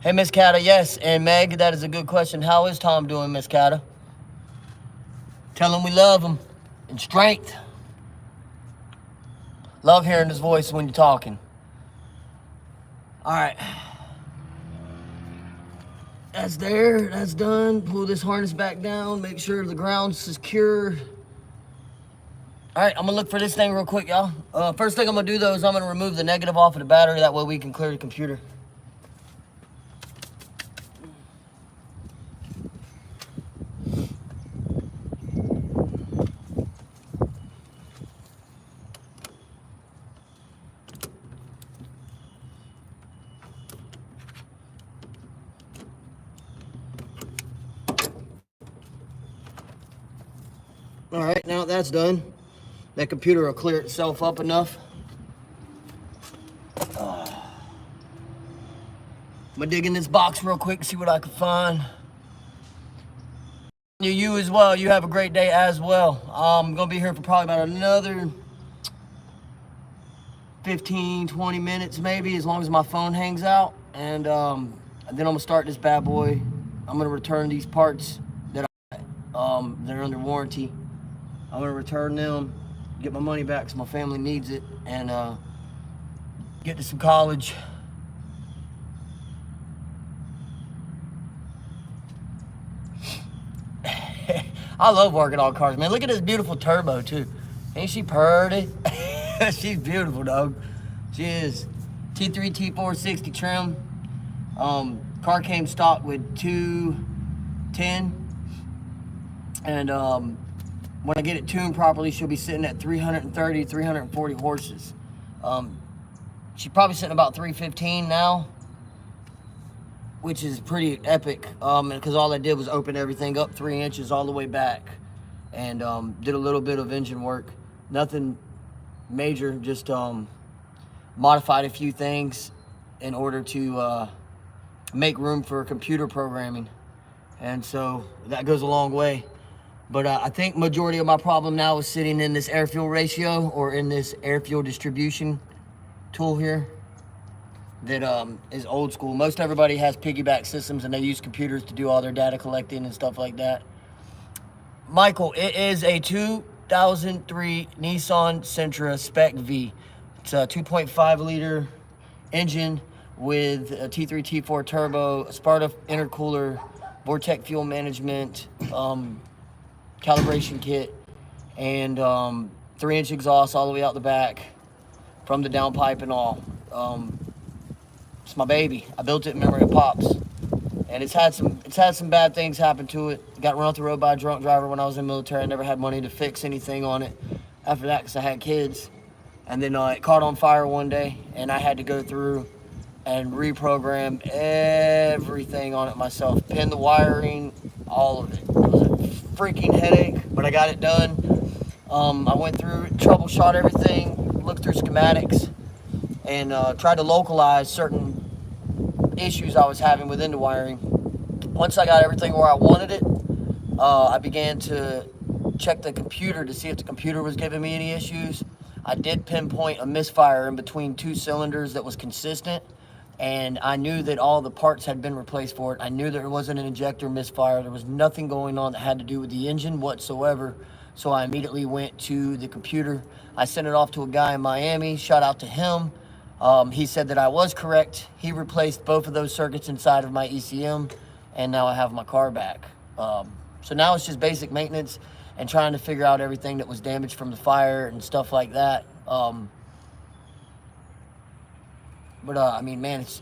Hey, Miss Cata, yes, and Meg, that is a good question. How is Tom doing, Miss Cata? Tell him we love him, and strength. Love hearing his voice when you're talking. All right. That's there, that's done. Pull this harness back down, make sure the ground's secure. All right, I'm gonna look for this thing real quick, y'all. First thing I'm gonna do though is I'm gonna remove the negative off of the battery. That way we can clear the computer. All right, now that's done. That computer will clear itself up enough. I'm gonna dig in this box real quick, see what I can find. You as well, you have a great day as well. I'm gonna be here for probably about another 15, 20 minutes maybe, as long as my phone hangs out. And then I'm gonna start this bad boy. I'm gonna return these parts that they're under warranty. I'm gonna return them, get my money back because my family needs it, and get to some college. I love working on cars, man. Look at this beautiful turbo too. Ain't she pretty? She's beautiful, dog. She is. T3 T4 60 trim. Car came stock with 210, and when I get it tuned properly, she'll be sitting at 330, 340 horses. She's probably sitting about 315 now, which is pretty epic, because all I did was open everything up 3 inches all the way back, and did a little bit of engine work. Nothing major, just modified a few things in order to make room for computer programming, and so that goes a long way. But I think majority of my problem now is sitting in this air-fuel ratio, or in this air-fuel distribution tool here that is old school. Most everybody has piggyback systems and they use computers to do all their data collecting and stuff like that. Michael, it is a 2003 Nissan Sentra Spec V. It's a 2.5 liter engine with a T3 T4 turbo, a Sparta intercooler, Vortec fuel management, calibration kit, and 3-inch exhaust all the way out the back from the downpipe and all. It's my baby. I built it in memory of Pops, and it's had some bad things happen to it. Got run off the road by a drunk driver when I was in the military. I never had money to fix anything on it after that because I had kids. And then it caught on fire one day, and I had to go through and reprogram everything on it myself. Pin the wiring, all of it. It was a freaking headache, but I got it done. I went through it, troubleshot everything, looked through schematics, and tried to localize certain issues I was having within the wiring. Once I got everything where I wanted it, I began to check the computer to see if the computer was giving me any issues. I did pinpoint a misfire in between 2 cylinders that was consistent, and I knew that all the parts had been replaced for it. I knew there wasn't an injector misfire. There was nothing going on that had to do with the engine whatsoever. So I immediately went to the computer. I sent it off to a guy in Miami. Shout out to him. He said that I was correct. He replaced both of those circuits inside of my ECM, and now I have my car back. So now it's just basic maintenance and trying to figure out everything that was damaged from the fire and stuff like that. I mean, man, it's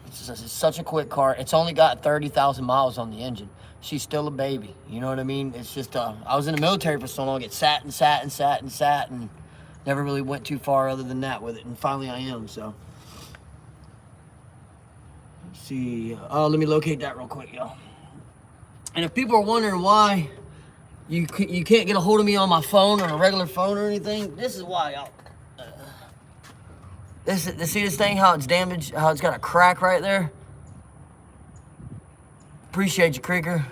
such a quick car. It's only got 30,000 miles on the engine. She's still a baby. You know what I mean? It's just, I was in the military for so long. It sat and sat and sat and sat, and Never really went too far other than that with it, and finally I am, so. Let's see. Oh, let me locate that real quick, y'all. And if people are wondering why you can't get a hold of me on my phone or a regular phone or anything, this is why, y'all. See this thing, how it's damaged, how it's got a crack right there? Appreciate you, Creaker.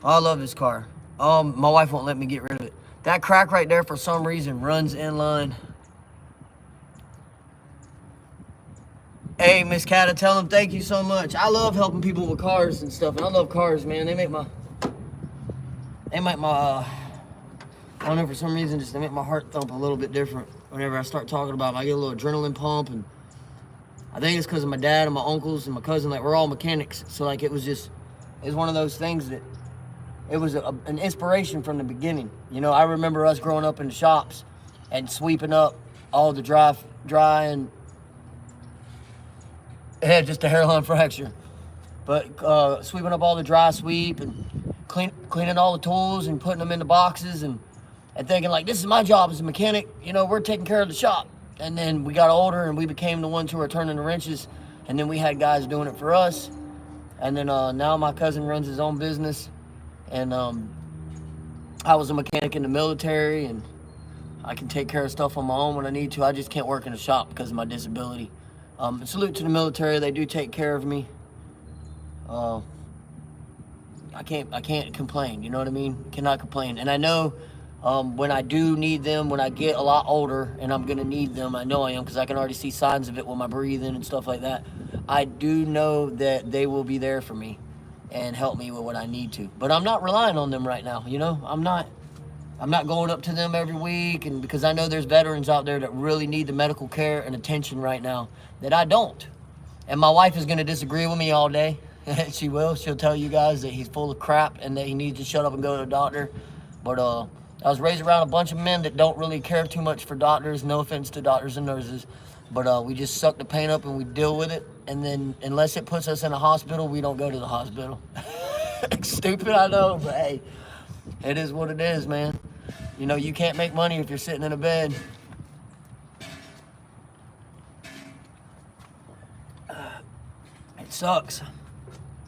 Oh, I love this car. My wife won't let me get rid of it. That crack right there, for some reason, runs in line. Hey, Miss Cata, tell them thank you so much. I love helping people with cars and stuff, and I love cars, man. They make my, I don't know, for some reason, just they make my heart thump a little bit different whenever I start talking about them. I get a little adrenaline pump, and I think it's because of my dad and my uncles and my cousin. Like, we're all mechanics, so like it was one of those things that it was an inspiration from the beginning. You know, I remember us growing up in the shops and sweeping up all the dry and had just a hairline fracture. But sweeping up all the dry sweep and cleaning all the tools and putting them in the boxes and thinking like, this is my job as a mechanic. You know, we're taking care of the shop. And then we got older and we became the ones who were turning the wrenches. And then we had guys doing it for us. And then now my cousin runs his own business. And I was a mechanic in the military, and I can take care of stuff on my own when I need to. I just can't work in a shop because of my disability. Salute to the military. They do take care of me. I can't complain. You know what I mean? Cannot complain. And I know when I do need them, when I get a lot older and I'm going to need them, I know I am because I can already see signs of it with my breathing and stuff like that. I do know that they will be there for me and help me with what I need to. But I'm not relying on them right now, you know? I'm not going up to them every week, and because I know there's veterans out there that really need the medical care and attention right now that I don't. And my wife is going to disagree with me all day. She will. She'll tell you guys that he's full of crap and that he needs to shut up and go to the doctor. But I was raised around a bunch of men that don't really care too much for doctors. No offense to doctors and nurses. But we just suck the pain up and we deal with it. And then unless it puts us in a hospital, we don't go to the hospital. Stupid, I know, but hey, it is what it is, man. You know, you can't make money if you're sitting in a bed. It sucks.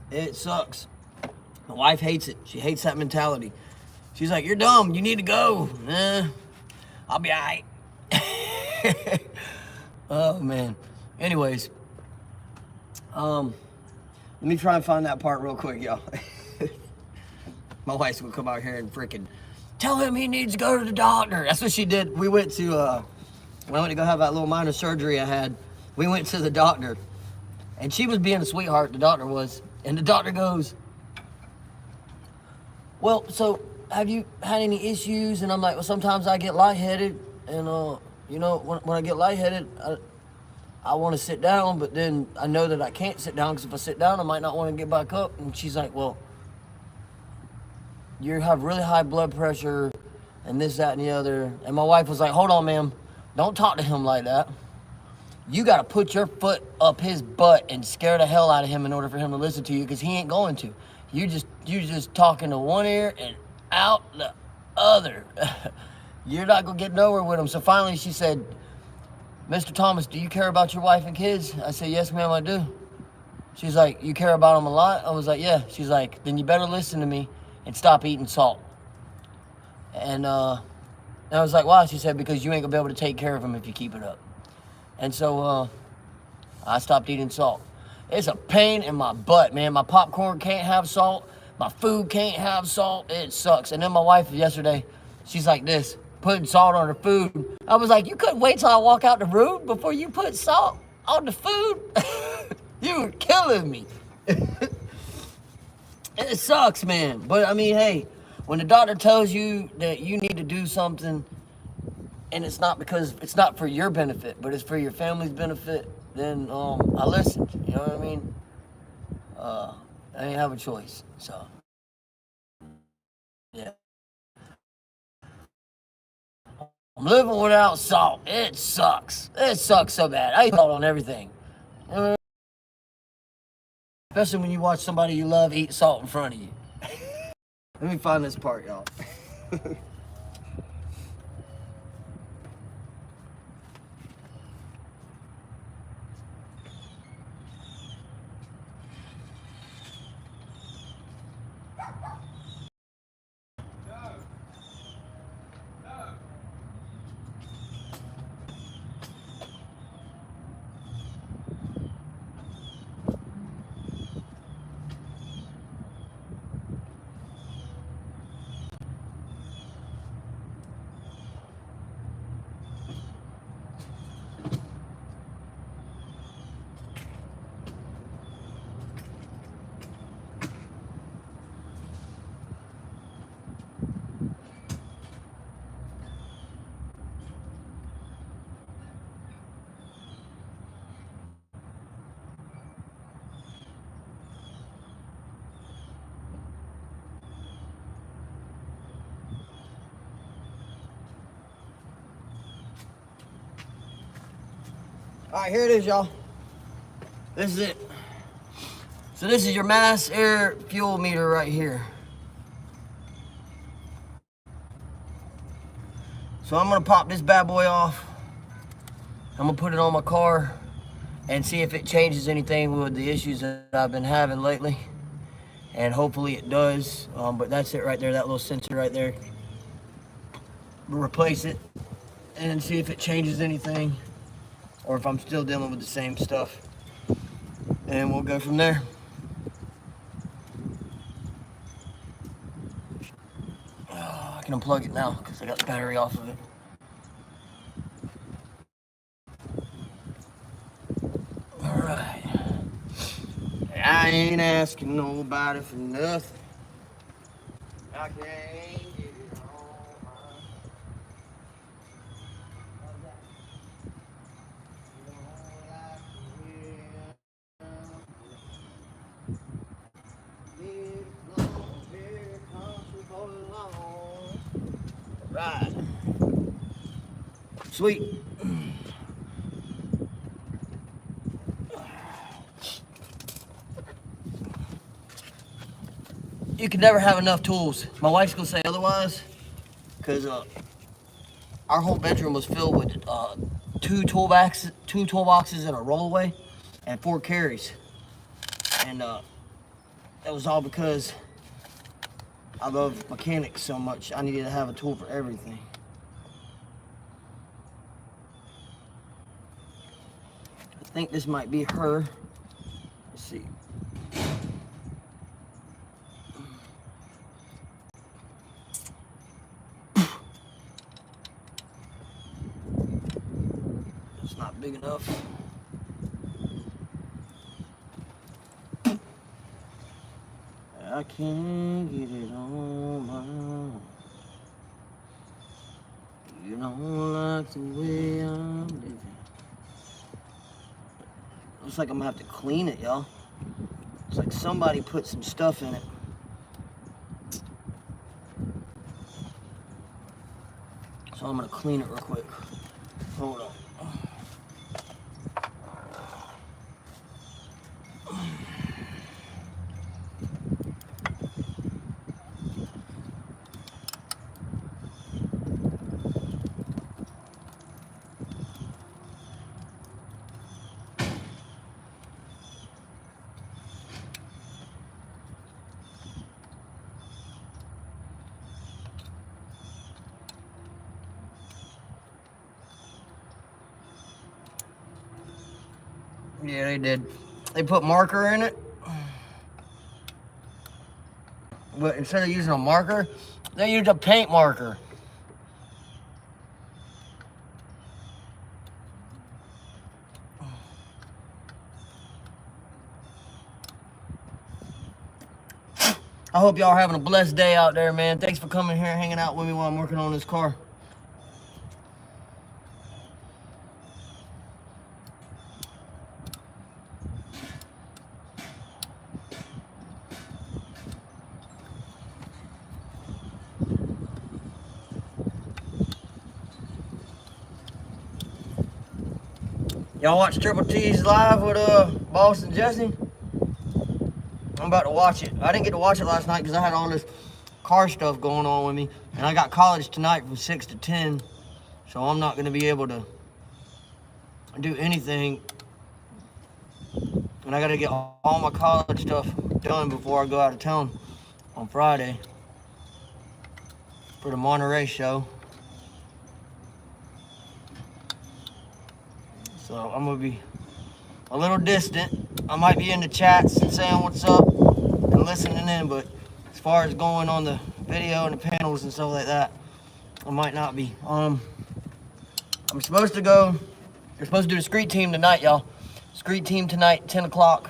It sucks. My wife hates it. She hates that mentality. She's like, you're dumb. You need to go. I'll be all right. Oh, man. Anyways. Let me try and find that part real quick, y'all. My wife's gonna come out here and freaking tell him he needs to go to the doctor. That's what she did. We went to, when I went to go have that little minor surgery I had, we went to the doctor. And she was being a sweetheart, the doctor was. And the doctor goes, well, so have you had any issues? And I'm like, well, sometimes I get lightheaded. And, you know, when I get lightheaded, I want to sit down, but then I know that I can't sit down because if I sit down, I might not want to get back up. And she's like, well, you have really high blood pressure and this, that, and the other. And my wife was like, hold on, ma'am. Don't talk to him like that. You got to put your foot up his butt and scare the hell out of him in order for him to listen to you because he ain't going to. You just talking to one ear and out the other. You're not going to get nowhere with him. So finally she said, Mr. Thomas, do you care about your wife and kids? I said, yes, ma'am, I do. She's like, you care about them a lot? I was like, yeah. She's like, then you better listen to me and stop eating salt. And I was like, why? She said, because you ain't going to be able to take care of them if you keep it up. And so I stopped eating salt. It's a pain in my butt, man. My popcorn can't have salt. My food can't have salt. It sucks. And then my wife yesterday, she's like this, putting salt on her food. I was like, you couldn't wait till I walk out the room before you put salt on the food? You were killing me. It sucks, man. But I mean, hey, when the doctor tells you that you need to do something and it's not because it's not for your benefit, but it's for your family's benefit, then I listened. You know what I mean? I didn't have a choice. So, yeah. I'm living without salt. It sucks. It sucks so bad. I eat salt on everything. Especially when you watch somebody you love eat salt in front of you. Let me find this part, y'all. right, here it is, y'all. This is it. So this is your mass air fuel meter right here. So I'm gonna pop this bad boy off. I'm gonna put it on my car and see if it changes anything with the issues that I've been having lately. And hopefully it does. But that's it right there, that little sensor right there. We'll replace it and see if it changes anything or if I'm still dealing with the same stuff. And we'll go from there. I can unplug it now because I got the battery off of it. Alright. I ain't asking nobody for nothing. I can't get it on my... Right. Sweet. You can never have enough tools. My wife's gonna say otherwise, because our whole bedroom was filled with two toolboxes and a rollaway and 4 carries. And that was all because I love mechanics so much. I needed to have a tool for everything. I think this might be her. Let's see. It's not big enough. I can't get it on my own. You don't like the way I'm living. Looks like I'm gonna have to clean it, y'all. It's like somebody put some stuff in it. So I'm gonna clean it real quick. Hold on. Yeah, they did. They put marker in it. But instead of using a marker, they used a paint marker. I hope y'all are having a blessed day out there, man. Thanks for coming here and hanging out with me while I'm working on this car. Y'all watch Triple T's live with Boss and Jesse? I'm about to watch it. I didn't get to watch it last night because I had all this car stuff going on with me. And I got college tonight from 6 to 10. So I'm not going to be able to do anything. And I got to get all my college stuff done before I go out of town on Friday for the Monterey show. So I'm going to be a little distant. I might be in the chats and saying what's up and listening in, but as far as going on the video and the panels and stuff like that, I might not be. I'm supposed to go, they're supposed to do the street team tonight, y'all. Street team tonight, 10 o'clock.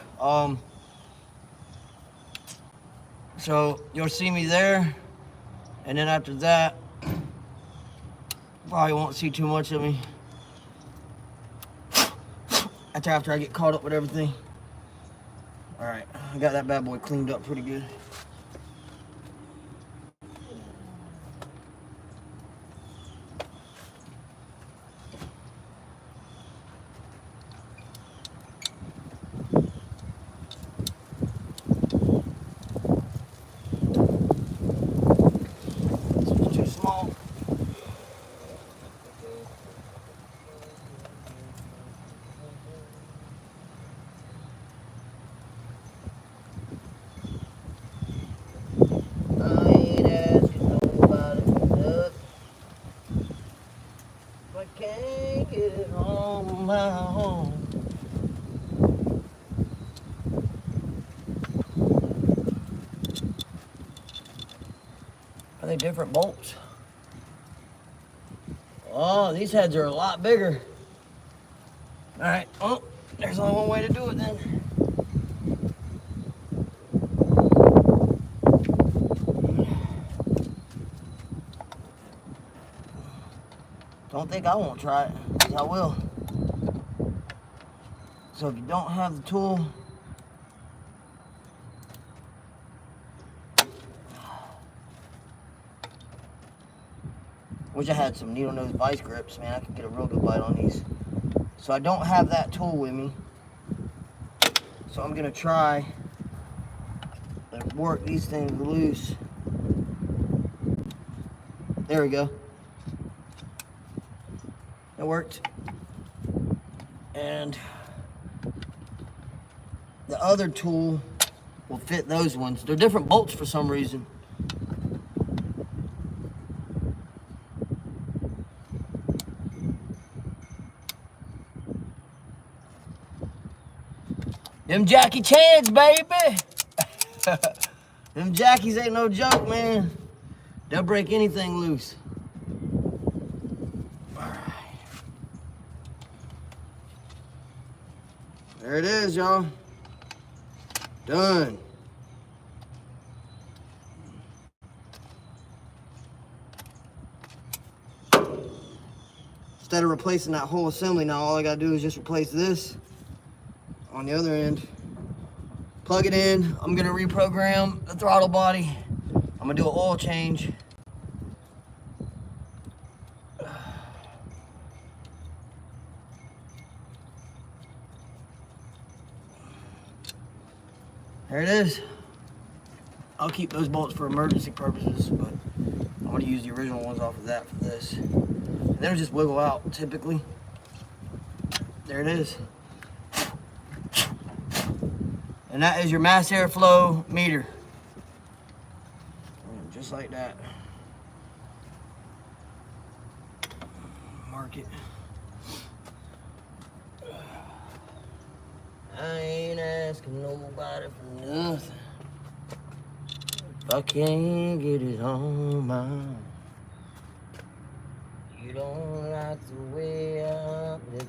So you'll see me there. And then after that, probably won't see too much of me. After I get caught up with everything. All right, I got that bad boy cleaned up pretty good. Are they different bolts? Oh, these heads are a lot bigger. All right, oh, there's only one way to do it then. Don't think I won't try it, 'cause I will. So if you don't have the tool, wish I had some needle nose vice grips, man. I could get a real good bite on these. So I don't have that tool with me. So I'm gonna try to work these things loose. There we go. That worked. And the other tool will fit those ones. They're different bolts for some reason. Them Jackie Chans, baby. Them Jackies ain't no joke, man. They'll break anything loose. All right. There it is, y'all. Done. Instead of replacing that whole assembly, now all I gotta do is just replace this on the other end. Plug it in. I'm gonna reprogram the throttle body. I'm gonna do an oil change. There it is. I'll keep those bolts for emergency purposes, but I'm gonna use the original ones off of that for this. And they'll just wiggle out typically. There it is. And that is your mass airflow meter. Just like that. Mark it. I ain't asking nobody for nothing. If I can't get it on mine. You don't like the way I'm living.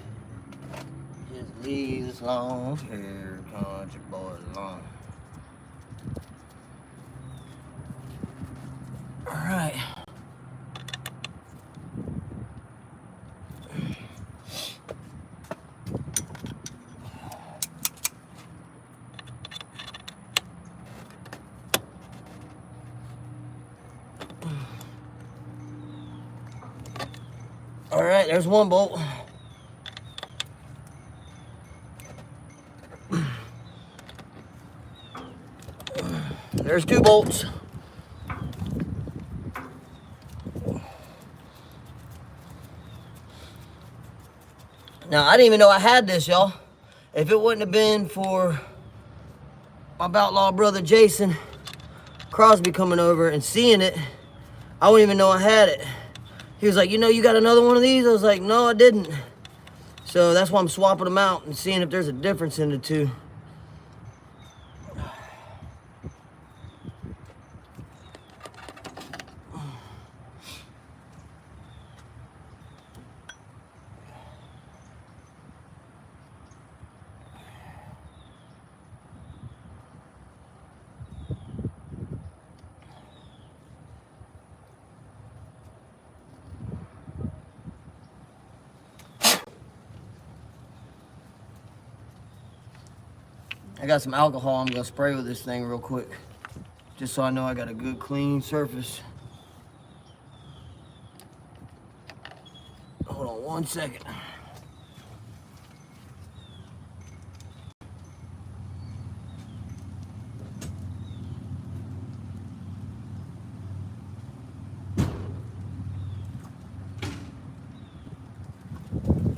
Just leave this long hair country boy alone. All right. All right, there's one bolt. There's two bolts. Now, I didn't even know I had this, y'all. If it wouldn't have been for my outlaw brother Jason Crosby coming over and seeing it, I wouldn't even know I had it. He was like, you know, you got another one of these? I was like, no, I didn't. So that's why I'm swapping them out and seeing if there's a difference in the two. I got some alcohol I'm gonna spray with this thing real quick, just so I know I got a good clean surface. Hold on 1 second.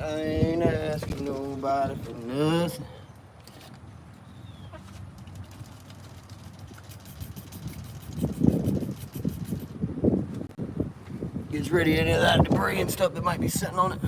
I ain't asking nobody for nothing. Gets rid of any of that debris and stuff that might be sitting on it.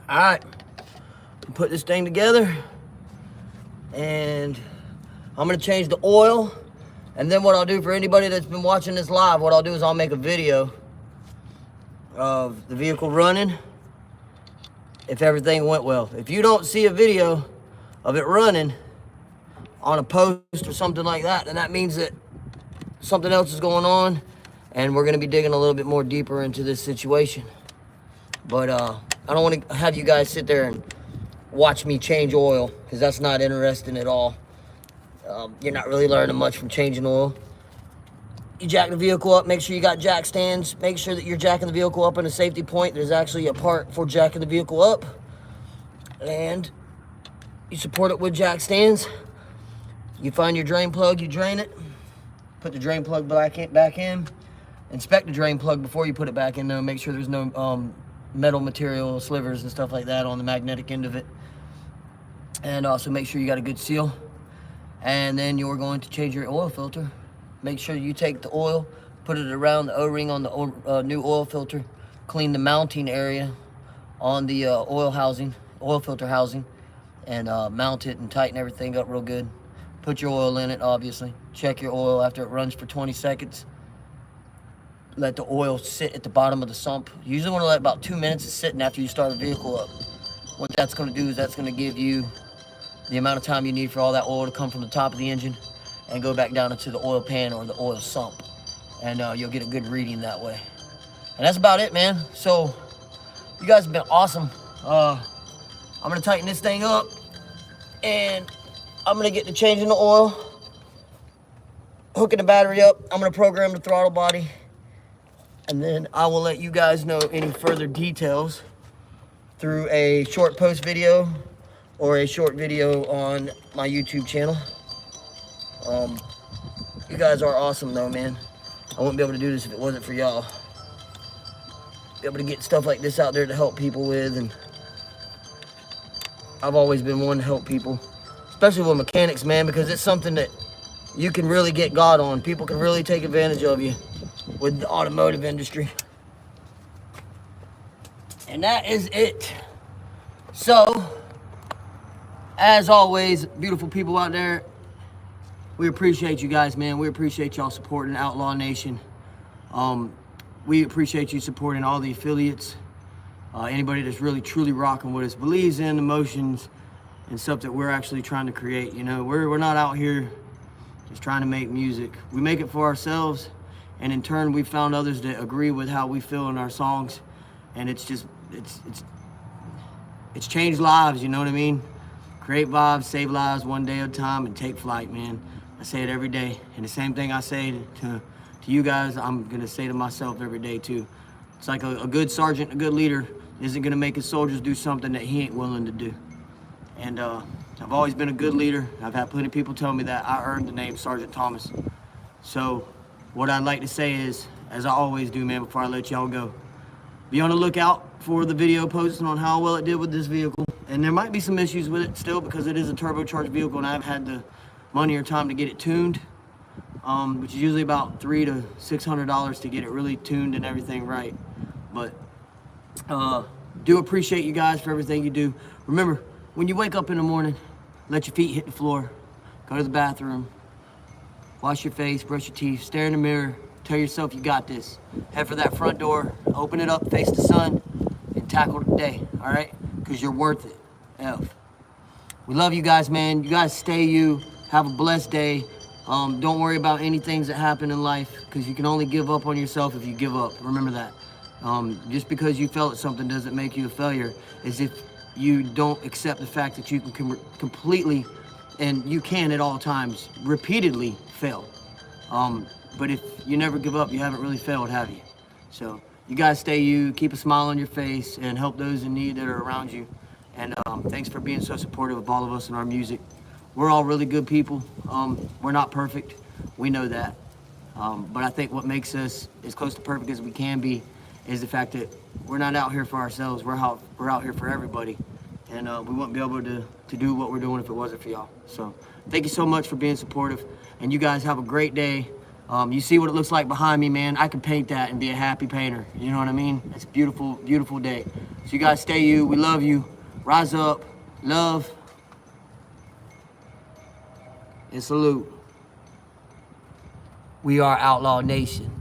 All right, put this thing together, and I'm gonna change the oil. And then what I'll do for anybody that's been watching this live, what I'll do is I'll make a video of the vehicle running if everything went well. If you don't see a video of it running on a post or something like that, then that means that something else is going on, and we're gonna be digging a little bit more deeper into this situation. But I don't want to have you guys sit there and watch me change oil, because that's not interesting at all. You're not really learning much from changing oil. You jack the vehicle up, make sure you got jack stands, make sure that you're jacking the vehicle up in a safety point. There's actually a part for jacking the vehicle up, and you support it with jack stands. You find your drain plug, you drain it, put the drain plug back in. Inspect the drain plug before you put it back in though. Make sure there's no metal material, slivers and stuff like that on the magnetic end of it. And also make sure you got a good seal. And then you're going to change your oil filter. Make sure you take the oil, put it around the O-ring on the new oil filter, clean the mounting area on the oil filter housing, and mount it and tighten everything up real good. Put your oil in it, obviously. Check your oil after it runs for 20 seconds. Let the oil sit at the bottom of the sump. You usually want to let about 2 minutes of sitting after you start the vehicle up. What that's going to do is that's going to give you the amount of time you need for all that oil to come from the top of the engine and go back down into the oil pan or the oil sump. And you'll get a good reading that way. And that's about it, man. So, you guys have been awesome. I'm going to tighten this thing up, and I'm going to get to changing the oil, hooking the battery up. I'm going to program the throttle body, and then I will let you guys know any further details through a short post video or a short video on my YouTube channel. You guys are awesome though, man. I wouldn't be able to do this if it wasn't for y'all. Be able to get stuff like this out there to help people with, and I've always been one to help people, especially with mechanics, man, because it's something that you can really get God on. People can really take advantage of you with the automotive industry. And that is it. So, as always, beautiful people out there, we appreciate you guys, man. We appreciate y'all supporting Outlaw Nation. We appreciate you supporting all the affiliates. Anybody that's really, truly rocking with us, believes in emotions and stuff that we're actually trying to create. You know, we're not out here just trying to make music. We make it for ourselves, and in turn, we found others that agree with how we feel in our songs. And it's just, it's changed lives, you know what I mean? Create vibes, save lives one day at a time, and take flight, man. I say it every day. And the same thing I say to you guys, I'm gonna say to myself every day too. It's like a good sergeant, a good leader isn't gonna make his soldiers do something that he ain't willing to do. And I've always been a good leader. I've had plenty of people tell me that I earned the name Sergeant Thomas. So what I'd like to say is, as I always do, man, before I let y'all go, be on the lookout for the video posting on how well it did with this vehicle. And there might be some issues with it still, because it is a turbocharged vehicle and I haven't had the money or time to get it tuned, which is usually about $300 to $600 to get it really tuned and everything right. But do appreciate you guys for everything you do. Remember, when you wake up in the morning, let your feet hit the floor, go to the bathroom, wash your face, brush your teeth, stare in the mirror, tell yourself you got this. Head for that front door, open it up, face the sun, and tackle the day, all right? Because you're worth it. We love you guys, man. You guys stay you. Have a blessed day. Don't worry about any things that happen in life, because you can only give up on yourself if you give up. Remember that. Just because you failed at something doesn't make you a failure. As if you don't accept the fact that you can completely, and you can at all times, repeatedly fail. But if you never give up, you haven't really failed, have you? So you guys stay you, keep a smile on your face, and help those in need that are around you. And thanks for being so supportive of all of us and our music. We're all really good people. We're not perfect. We know that. But I think what makes us as close to perfect as we can be is the fact that we're not out here for ourselves. We're out here for everybody. And we wouldn't be able to do what we're doing if it wasn't for y'all. So thank you so much for being supportive. And you guys have a great day. You see what it looks like behind me, man. I can paint that and be a happy painter. You know what I mean? It's a beautiful, beautiful day. So you guys stay you. We love you. Rise up. Love. And salute. We are Outlaw Nation.